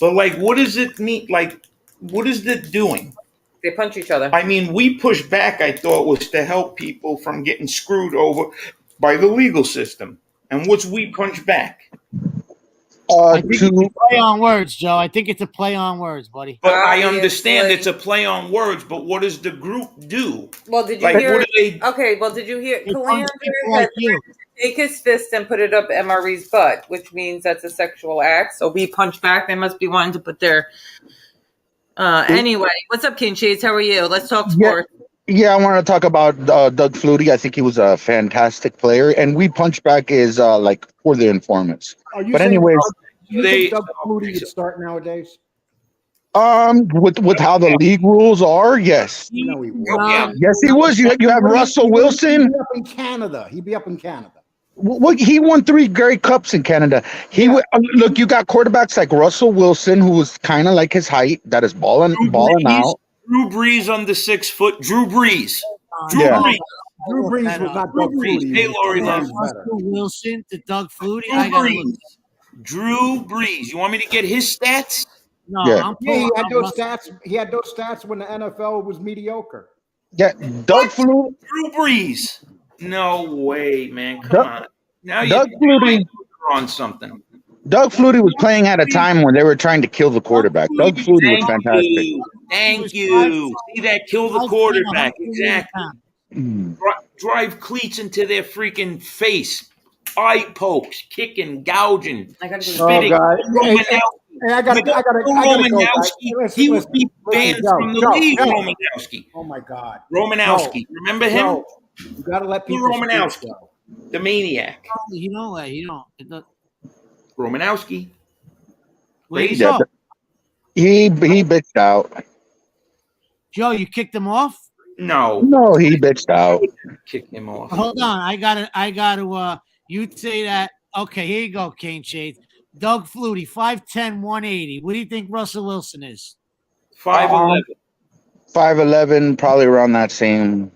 But like, what does it mean? Like, what is it doing? They punch each other. I mean, We Push Back, I thought, was to help people from getting screwed over by the legal system. And what's We Punch Back? I think it's a play on words, Joe. I think it's a play on words, buddy. But I understand it's a play on words, but what does the group do? Well, did you Like, hear? what do they? Okay, well, did you hear? They punch people like you. Take his fist and put it up MRE's butt, which means that's a sexual act. So we punch back. They must be wanting to put their. Anyway, what's up, Caneshades? How are you? Let's talk sports. Yeah, I want to talk about Doug Flutie. I think he was a fantastic player, and We Punch Back is like for the informants. But anyways, you think Doug Flutie would start nowadays? With how the league rules are, yes. No, he won't. Yes, he was. You have Russell Wilson. He'd be up in Canada. He'd be up in Canada. Well, he won 3 Grey Cups in Canada. Look, you got quarterbacks like Russell Wilson, who was kind of like his height, that is balling out. Drew Brees under 6 foot. Drew Brees. Drew Brees was not Doug Flutie. Hey, Lori Love. Russell Wilson to Doug Flutie. Drew Brees. You want me to get his stats? No, Yeah. He had those stats. He had those stats when the NFL was mediocre. Yeah, Doug Flutie. Drew Brees. No way, man. Come on. Now Doug Flutie on something. Doug Flutie was playing at a time when they were trying to kill the quarterback. Doug Flutie was fantastic. Thank you. See that? Kill the quarterback. Exactly. Drive cleats into their freaking face. Eye pokes, kicking, gouging, spitting. I gotta go. He would be banned from the league, Romanowski. Oh my God. Romanowski. Remember him? No. You gotta let people Romanowski. The maniac. You don't. Romanowski. Crazy. He bitched out. Joe, you kicked him off? No, he bitched out. Kick him off. Hold on. I gotta you'd say that. Okay, here you go, Caneshades. Doug Flutie, 5'10", 180. What do you think Russell Wilson is? 5'11". 5'11", probably around that same,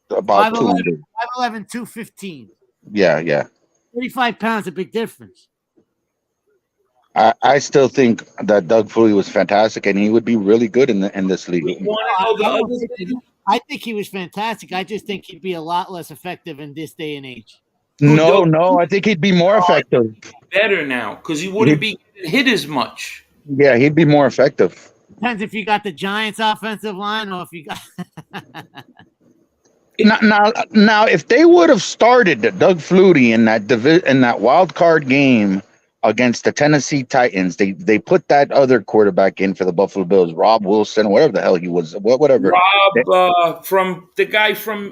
about 200. 5'11", 215. Yeah. 35 pounds, a big difference. I still think that Doug Flutie was fantastic, and he would be really good in this league. I think he was fantastic. I just think he'd be a lot less effective in this day and age. No, I think he'd be more effective. Better now, because he wouldn't be hit as much. Yeah, he'd be more effective. Depends if you got the Giants' offensive line or if you got. Now, if they would have started Doug Flutie in that wild card game against the Tennessee Titans, they put that other quarterback in for the Buffalo Bills, Rob Wilson, whatever the hell he was, whatever. Rob,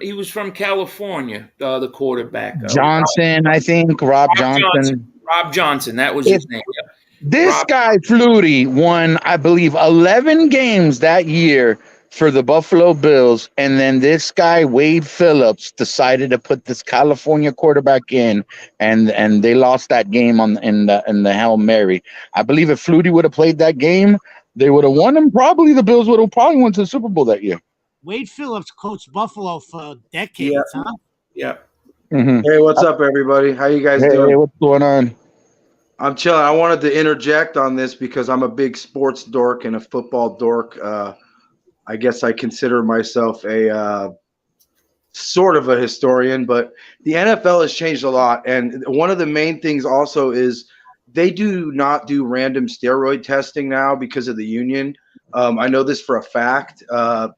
he was from California, the quarterback. Johnson, I think. Rob Johnson. Rob Johnson, that was his name. Yeah. This guy, Flutie, won, I believe, 11 games that year for the Buffalo Bills, and then this guy, Wade Phillips, decided to put this California quarterback in, and they lost that game in the Hail Mary. I believe if Flutie would have played that game, they would have won, and probably the Bills would have probably went to the Super Bowl that year. Wade Phillips coached Buffalo for decades, huh? Yeah. Mm-hmm. Hey, what's up, everybody? How you guys doing? Hey, what's going on? I'm chilling. I wanted to interject on this because I'm a big sports dork and a football dork. I guess I consider myself a sort of a historian, but the NFL has changed a lot. And one of the main things also is they do not do random steroid testing now because of the union. I know this for a fact. The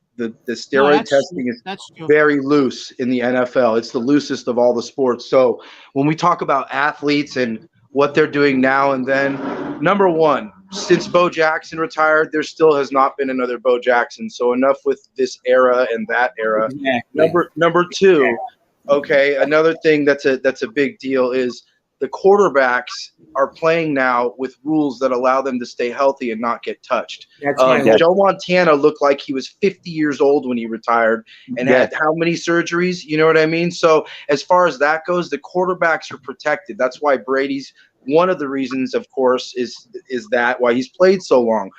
steroid testing is very loose in the NFL. It's the loosest of all the sports. So when we talk about athletes and what they're doing now and then, number one, since Bo Jackson retired, there still has not been another Bo Jackson. So enough with this era and that era. Exactly. Number two, okay, another thing that's a big deal is the quarterbacks are playing now with rules that allow them to stay healthy and not get touched. That's my hope. Joe Montana looked like he was 50 years old when he retired and had how many surgeries? You know what I mean? So as far as that goes, the quarterbacks are protected. That's why Brady's one of the reasons, of course, is that why he's played so long.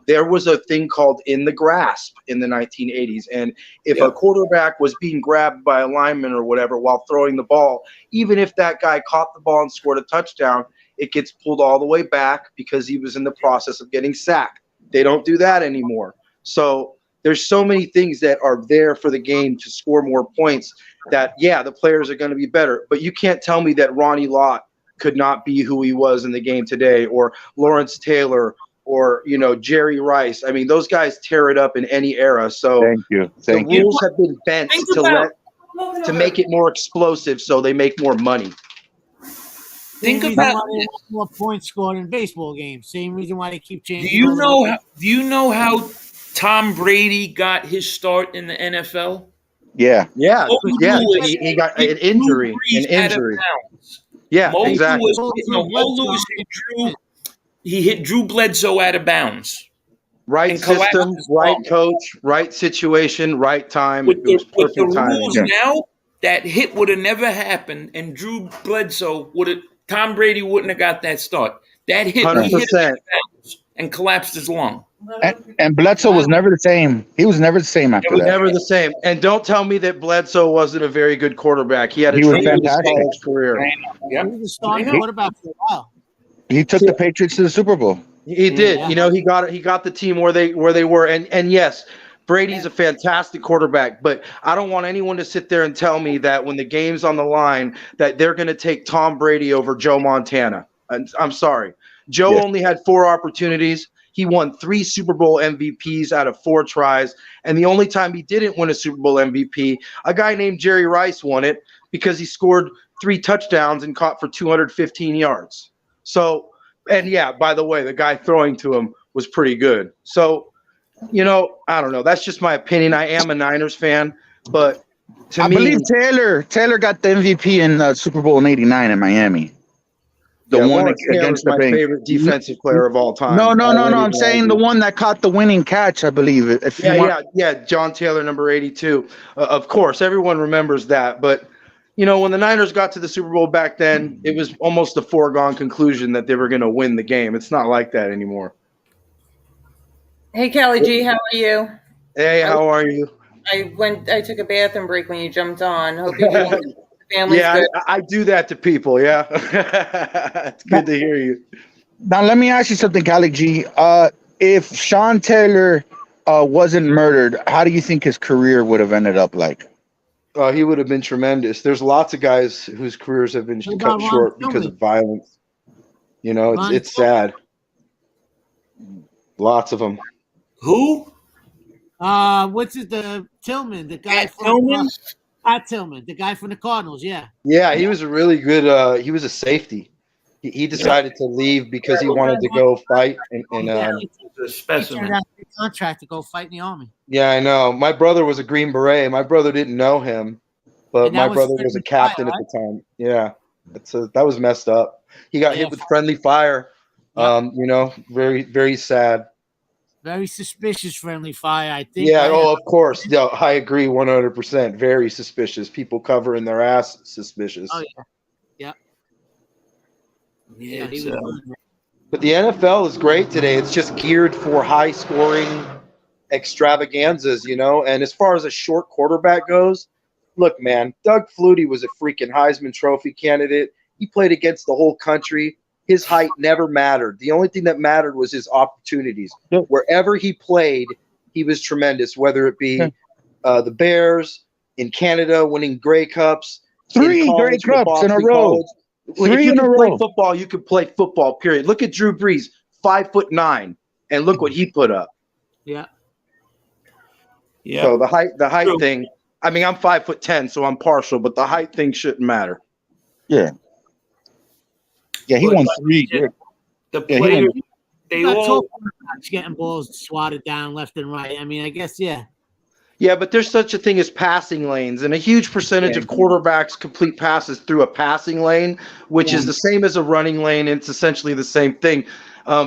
There was a thing called in the grasp in the 1980s. And if a quarterback was being grabbed by a lineman or whatever while throwing the ball, even if that guy caught the ball and scored a touchdown, it gets pulled all the way back because he was in the process of getting sacked. They don't do that anymore. So there's so many things that are there for the game to score more points that, the players are going to be better. But you can't tell me that Ronnie Lott could not be who he was in the game today, or Lawrence Taylor, or Jerry Rice. I mean, those guys tear it up in any era. So the rules have been bent to make it more explosive, so they make more money. Think about more points scored in baseball games. Same reason why they keep changing. Do you know how Tom Brady got his start in the NFL? Yeah. He got an injury. Yeah, exactly. He hit Drew Bledsoe out of bounds. Right system, right coach, right situation, right time. It was perfect timing. Rules now, that hit would have never happened, and Drew Bledsoe Tom Brady wouldn't have got that start. That hit, 100%. He hit it out of bounds and collapsed his lung. And Bledsoe was never the same. He was never the same after that. Never the same. And don't tell me that Bledsoe wasn't a very good quarterback. He had a tremendous college career. He was a starting quarterback for a while. He took the Patriots to the Super Bowl. He did. He got the team where they were. And yes, Brady's a fantastic quarterback, but I don't want anyone to sit there and tell me that when the game's on the line that they're going to take Tom Brady over Joe Montana. I'm sorry. Joe only had 4 opportunities. He won 3 Super Bowl MVPs out of 4 tries. And the only time he didn't win a Super Bowl MVP, a guy named Jerry Rice won it because he scored 3 touchdowns and caught for 215 yards. So, and by the way, the guy throwing to him was pretty good. So, I don't know. That's just my opinion. I am a Niners fan, but to me, I believe Taylor got the MVP in Super Bowl in '89 in Miami. The one against my favorite defensive player of all time. No. I'm saying the one that caught the winning catch, I believe. John Taylor, number 82. Of course, everyone remembers that. But, when the Niners got to the Super Bowl back then, it was almost a foregone conclusion that they were going to win the game. It's not like that anymore. Hey, Callie G, how are you? Hey, how are you? I took a bathroom break when you jumped on. Hope you're doing good. Family's good. I do that to people. Yeah. It's good to hear you. Now, let me ask you something, Callie G. If Sean Taylor wasn't murdered, how do you think his career would have ended up like? He would have been tremendous. There's lots of guys whose careers have been cut short because of violence. It's sad. Lots of them. Who? What's it? The Tillman, the guy from Tillman. Tillman, the guy from the Cardinals. Yeah. Yeah, he was a really good. He was a safety. He decided to leave because he wanted to go fight a specimen. He turned out the contract to go fight in the army. Yeah, I know. My brother was a Green Beret. My brother didn't know him, but my brother was a captain at the time. Yeah, that was messed up. He got hit with friendly fire. Very, very sad. Very suspicious friendly fire, I think. Yeah, of course. Yeah, I agree 100%. Very suspicious. People covering their ass, suspicious. Oh, yeah. But the NFL is great today. It's just geared for high-scoring extravaganzas, And as far as a short quarterback goes, look, man, Doug Flutie was a freaking Heisman Trophy candidate. He played against the whole country. His height never mattered. The only thing that mattered was his opportunities. Wherever he played, he was tremendous, whether it be the Bears, in Canada, winning Grey Cups. 3 Grey Cups in a row. If you can play football, you can play football, period. Look at Drew Brees, 5'9", and look what he put up. Yeah. Yeah. So the height thing, I mean, I'm 5'10", so I'm partial, but the height thing shouldn't matter. Yeah. Yeah, he won 3. The players, they got all getting balls swatted down left and right. I mean, I guess yeah. Yeah, but there's such a thing as passing lanes, and a huge percentage of quarterbacks complete passes through a passing lane, which is the same as a running lane. And it's essentially the same thing.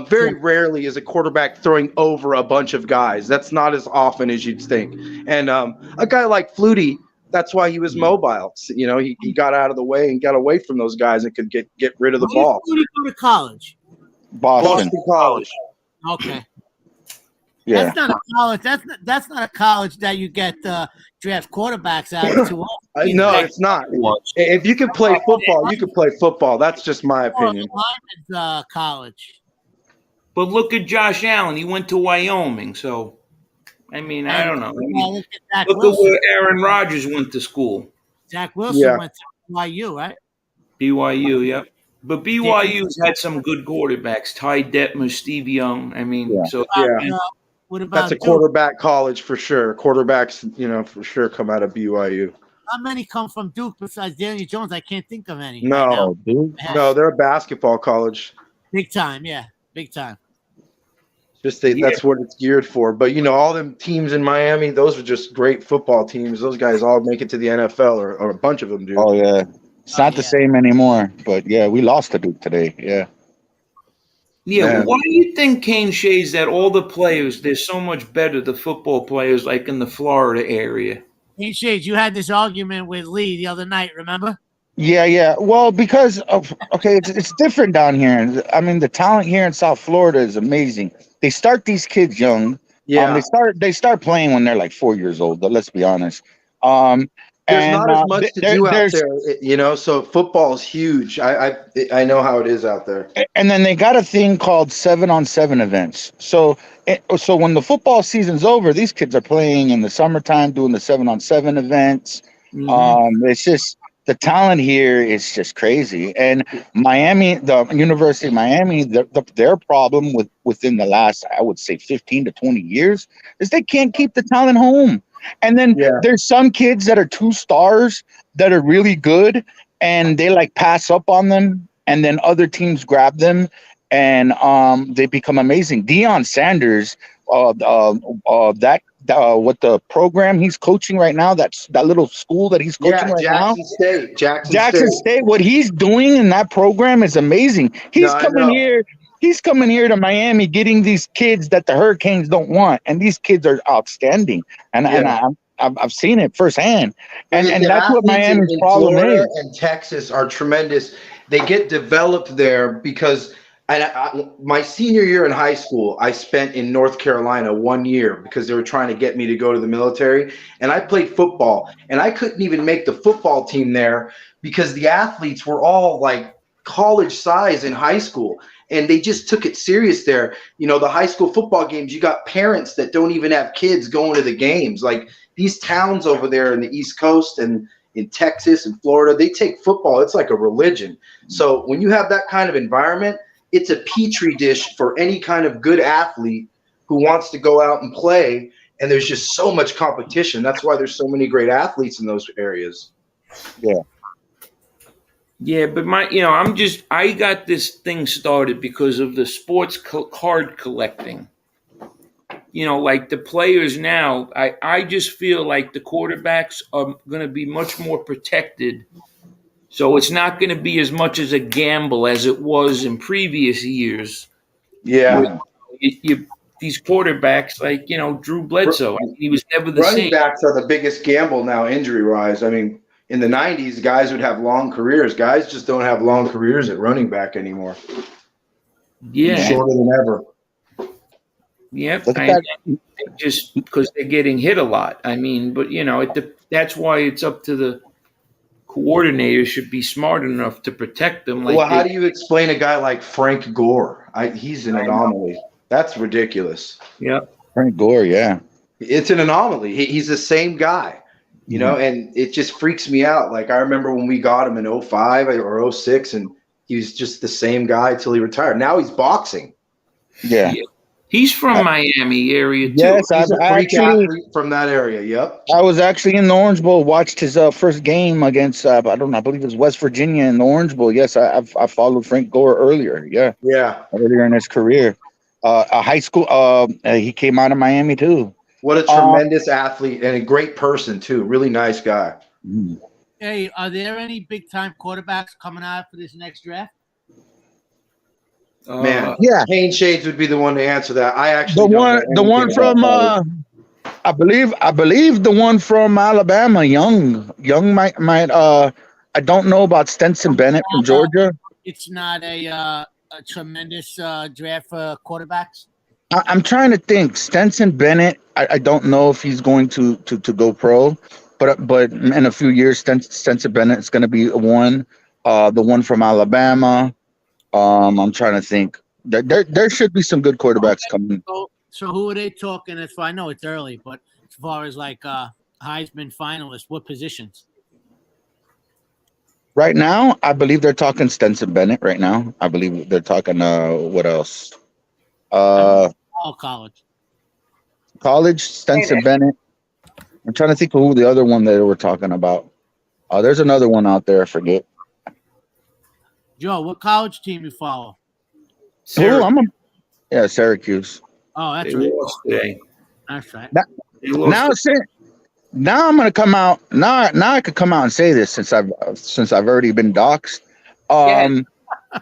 Very rarely is a quarterback throwing over a bunch of guys. That's not as often as you'd think. And a guy like Flutie, that's why he was mobile. You know, he got out of the way and got away from those guys and could get rid of the ball. Where did Flutie go to college? Boston College. Okay. Yeah. That's not a college. That's not a college that you get draft quarterbacks out of too often. No, it's not. If you can play football, you can play football. That's just my opinion. College. But look at Josh Allen. He went to Wyoming. So, I mean, I don't know. Look at Look at where Aaron Rodgers went to school. Zach Wilson went to BYU, right? BYU, yep. But BYU's had some good quarterbacks. Ty Detmer, Steve Young. I mean, so what about that's a quarterback college for sure. Quarterbacks, you know, for sure come out of BYU. How many come from Duke besides Daniel Jones? I can't think of any. No, no, they're a basketball college. Big time, yeah, big time. That's what it's geared for. But you know, all them teams in Miami, those are just great football teams. Those guys all make it to the NFL, or a bunch of them do. Oh yeah, it's not the same anymore. But yeah, we lost to Duke today. Yeah. Yeah, why do you think, Caneshades, that all the players, they're so much better, the football players, like in the Florida area? Caneshades, you had this argument with Lee the other night, remember? Yeah. Well, because it's different down here. I mean, the talent here in South Florida is amazing. They start these kids young. Yeah. They start playing when they're like 4 years old. Let's be honest. There's not as much to do out there, you know. So football is huge. I know how it is out there. And then they got a thing called 7-on-7 events. So when the football season's over, these kids are playing in the summertime, doing the 7-on-7 events. Mm-hmm. It's just the talent here is just crazy. And Miami, the University of Miami, their problem within the last, I would say, 15 to 20 years is they can't keep the talent home. And then there's some kids that are 2 stars that are really good, and they like pass up on them, and then other teams grab them, and they become amazing. Deion Sanders, what the program he's coaching right now, that little school that he's coaching right now, Jackson State. What he's doing in that program is amazing. He's coming here. He's coming here to Miami, getting these kids that the Hurricanes don't want, and these kids are outstanding. And I've seen it firsthand. And that's what Miami's problem Florida is. And Texas are tremendous. They get developed there because my senior year in high school, I spent in North Carolina 1 year because they were trying to get me to go to the military. And I played football, and I couldn't even make the football team there because the athletes were all like college size in high school. And they just took it serious there. You know, the high school football games, you got parents that don't even have kids going to the games. Like these towns over there in the East Coast and in Texas and Florida, they take football. It's like a religion. So when you have that kind of environment, it's a petri dish for any kind of good athlete who wants to go out and play. And there's just so much competition. That's why there's so many great athletes in those areas. Yeah. Yeah, but I got this thing started because of the sports card collecting. You know, like the players now, I just feel like the quarterbacks are going to be much more protected. So it's not going to be as much as a gamble as it was in previous years. Yeah. These quarterbacks, like, you know, Drew Bledsoe, he was never the same. Running backs are the biggest gamble now, injury-wise. I mean, in the 90s, guys would have long careers. Guys just don't have long careers at running back anymore. Yeah. Shorter than ever. Yep. Just because they're getting hit a lot. I mean, but, you know, that's why it's up to the coordinator should be smart enough to protect them. Well, how do you explain a guy like Frank Gore? He's an anomaly. That's ridiculous. Yeah. Frank Gore, yeah. It's an anomaly. He's the same guy. You know, and it just freaks me out. Like, I remember when we got him in 05 or 06, and he was just the same guy until he retired. Now he's boxing. Yeah. He's from Miami area, too. Yes, he's a freak athlete from that area, yep. I was actually in the Orange Bowl, watched his first game against, I believe it was West Virginia in the Orange Bowl. Yes, I followed Frank Gore earlier, earlier in his career. a high school. He came out of Miami too. What a tremendous athlete and a great person too. Really nice guy. Hey, are there any big time quarterbacks coming out for this next draft? Man, yeah, Caneshades would be the one to answer that. I actually the one from I believe the one from Alabama, Young might I don't know about Stenson Bennett from Georgia. It's not a tremendous draft for quarterbacks. I'm trying to think. Stenson Bennett, I don't know if he's going to go pro, but in a few years, Stenson Bennett is going to be one. The one from Alabama. I'm trying to think. There should be some good quarterbacks coming. So who are they talking? As far I know it's early, but as far as like Heisman finalists, what positions? Right now, I believe they're talking Stenson Bennett. Right now, I believe they're talking. What else? All college. College Stenson Bennett. I'm trying to think of who the other one that we're talking about. There's another one out there. I forget. Joe, what college team you follow? Oh, Syracuse. Oh, that's They right. lost today. That's right. Now I'm gonna come out. Now I could come out and say this since I've already been doxxed. I've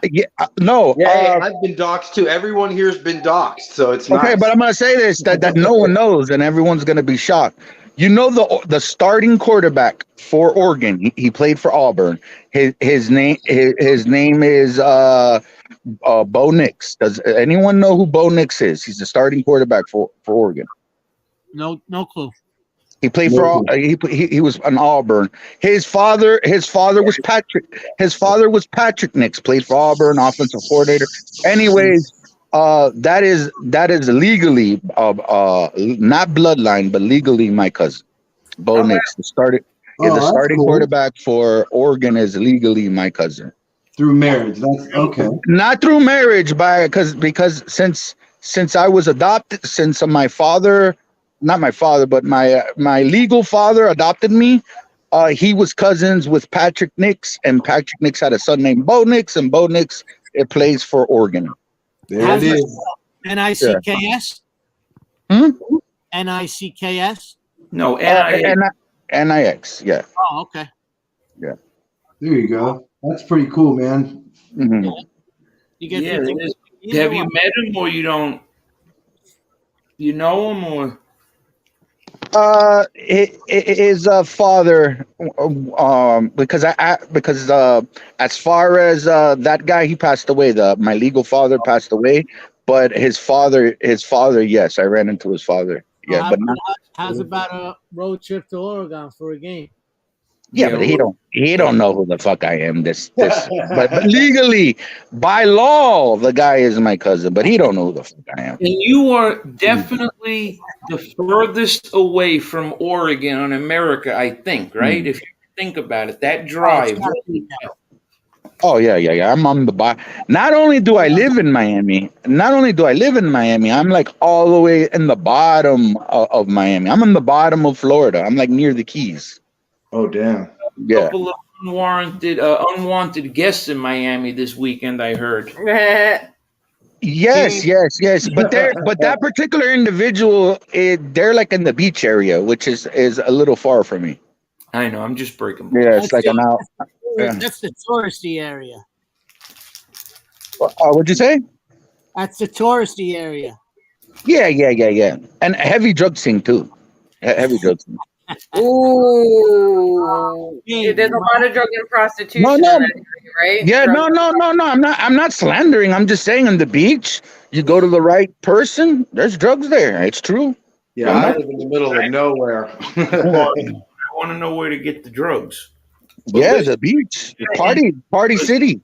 been doxxed too. Everyone here's been doxxed, so it's okay. nice. But I'm gonna say this that no one knows, and everyone's gonna be shocked. You know the starting quarterback for Oregon. He played for Auburn. His name is Bo Nix. Does anyone know who Bo Nix is? He's the starting quarterback for Oregon. No clue. He played for he was an Auburn. His father was Patrick. His father was Patrick Nix. Played for Auburn, offensive coordinator. Anyways, that is legally not bloodline, but legally my cousin. Bo Nix, the starting quarterback for Oregon, is legally my cousin. Through marriage, that's okay. Not through marriage, because since I was adopted, since my father. Not my father, but my legal father adopted me. He was cousins with Patrick Nix, and Patrick Nix had a son named Bo Nix, and Bo Nix plays for Oregon. There it is. NICKS? NICKS? No, NIX. Yeah. Oh, okay. Yeah. There you go. That's pretty cool, man. Mm-hmm. You get have you met him, or you don't? You know him, or? His father, because as far as that guy, he passed away. My legal father passed away, but his father, yes, I ran into his father. Yeah, how's about a road trip to Oregon for a game? Yeah, but he don't know who the fuck I am. But legally, by law, the guy is my cousin, but he don't know who the fuck I am. And you are definitely the furthest away from Oregon in America, I think, right? If you think about it, that drive. Oh yeah. I'm on the Not only do I live in Miami, I'm like all the way in the bottom of Miami. I'm in the bottom of Florida. I'm like near the Keys. Oh damn! Yeah. A couple of unwanted guests in Miami this weekend, I heard. Yes. But that particular individual, they're like in the beach area, which is a little far from me. I know. I'm just breaking. Yeah, it's like an hour. That's the touristy area. What'd you say? That's the touristy area. Yeah. And heavy drug scene too. Heavy drug scene. Ooh, there's a lot of drug and prostitution. No. In that area, right? Yeah, no. I'm not slandering. I'm just saying, on the beach, you go to the right person, there's drugs there. It's true. Yeah, I live in the middle of nowhere. I want to know where to get the drugs. Yeah, the beach, party city.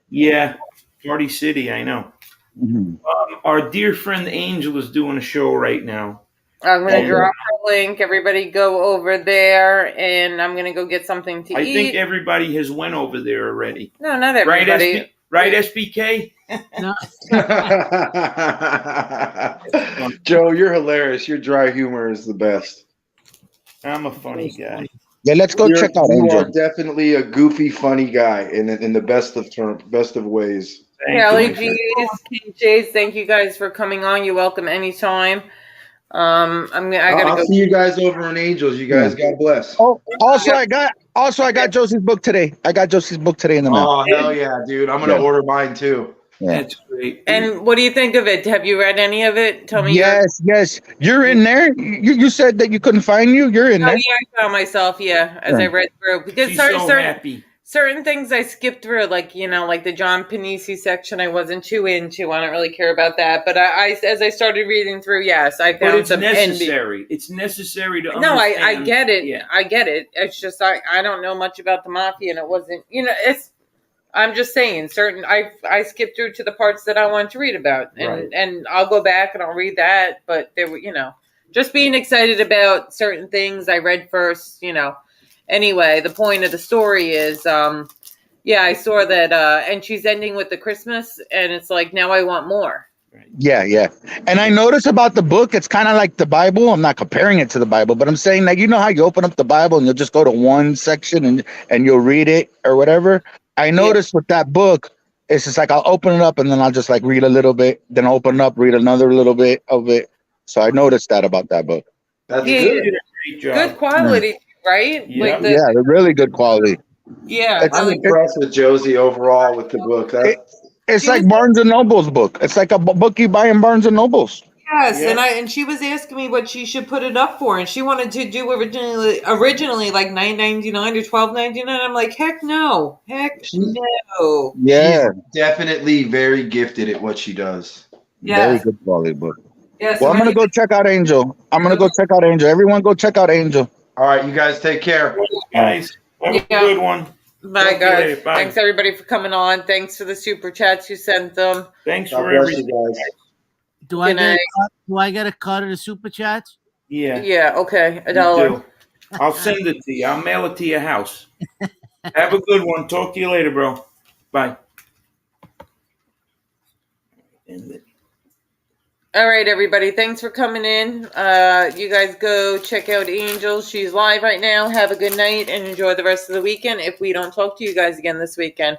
Yeah, Party City. I know. Mm-hmm. Our dear friend Angel is doing a show right now. I'm going to drop her link. Everybody go over there, and I'm going to go get something to eat. I think everybody has went over there already. No, not everybody. Right, SPK? No. Joe, you're hilarious. Your dry humor is the best. I'm a funny guy. Yeah, let's go check out Angel. You are definitely a goofy, funny guy in the best of ways. CaliGs, Caneshades, thank you guys for coming on. You're welcome anytime. I gotta I'll go. see you guys over on Angels. You guys, God bless. Oh, also I got Josie's book today. I got Josie's book today in the mail. Oh hell yeah, dude! I'm gonna order mine too. Yeah. That's great. And what do you think of it? Have you read any of it? Tell me. Yes. You're in there. You said that you couldn't find you. You're in Oh there. yeah, I found myself. Yeah, as I read through because She's certain, so certain happy. certain things I skipped through, like like the John Panisi section, I wasn't too into. I don't really care about that. But I as I started reading through, yes, I found But it's some necessary. It's necessary to No, understand. I get it. Yeah. I get it. It's just I don't know much about the mafia, and it wasn't. It's. I'm just saying, certain I skipped through to the parts that I wanted to read about, and I'll go back and I'll read that. But there were, just being excited about certain things I read first. Anyway, the point of the story is, I saw that, and she's ending with the Christmas, and it's like now I want more. Yeah. And I noticed about the book, it's kind of like the Bible. I'm not comparing it to the Bible, but I'm saying that how you open up the Bible and you'll just go to one section and you'll read it or whatever. I noticed with that book, it's just like I'll open it up and then I'll just like read a little bit, then open it up, read another little bit of it. So I noticed that about that book. That's You good. did a great job. Good quality, right? Yeah. Like They're really good quality. yeah. I'm impressed with Josie overall with the book. It's like Barnes and Noble's book. It's like a book you buy in Barnes and Noble's. Yes, and she was asking me what she should put it up for, and she wanted to do originally like $9.99 or $12.99. I'm like, heck no. No. Yeah, she's definitely very gifted at what she does. Very good quality book. Yeah, well, I'm gonna go check out Angel. Everyone, go check out Angel. All right, you guys take care, guys. Have a good one. Bye, guys. Thanks everybody for coming on. Thanks for the super chats you sent them. Thanks for everything, guys. Do I get a cut of the super chats? Yeah. Yeah. Okay. $1. I'll send it to you. I'll mail it to your house. Have a good one. Talk to you later, bro. Bye. All right, everybody. Thanks for coming in. You guys go check out Angel. She's live right now. Have a good night and enjoy the rest of the weekend if we don't talk to you guys again this weekend.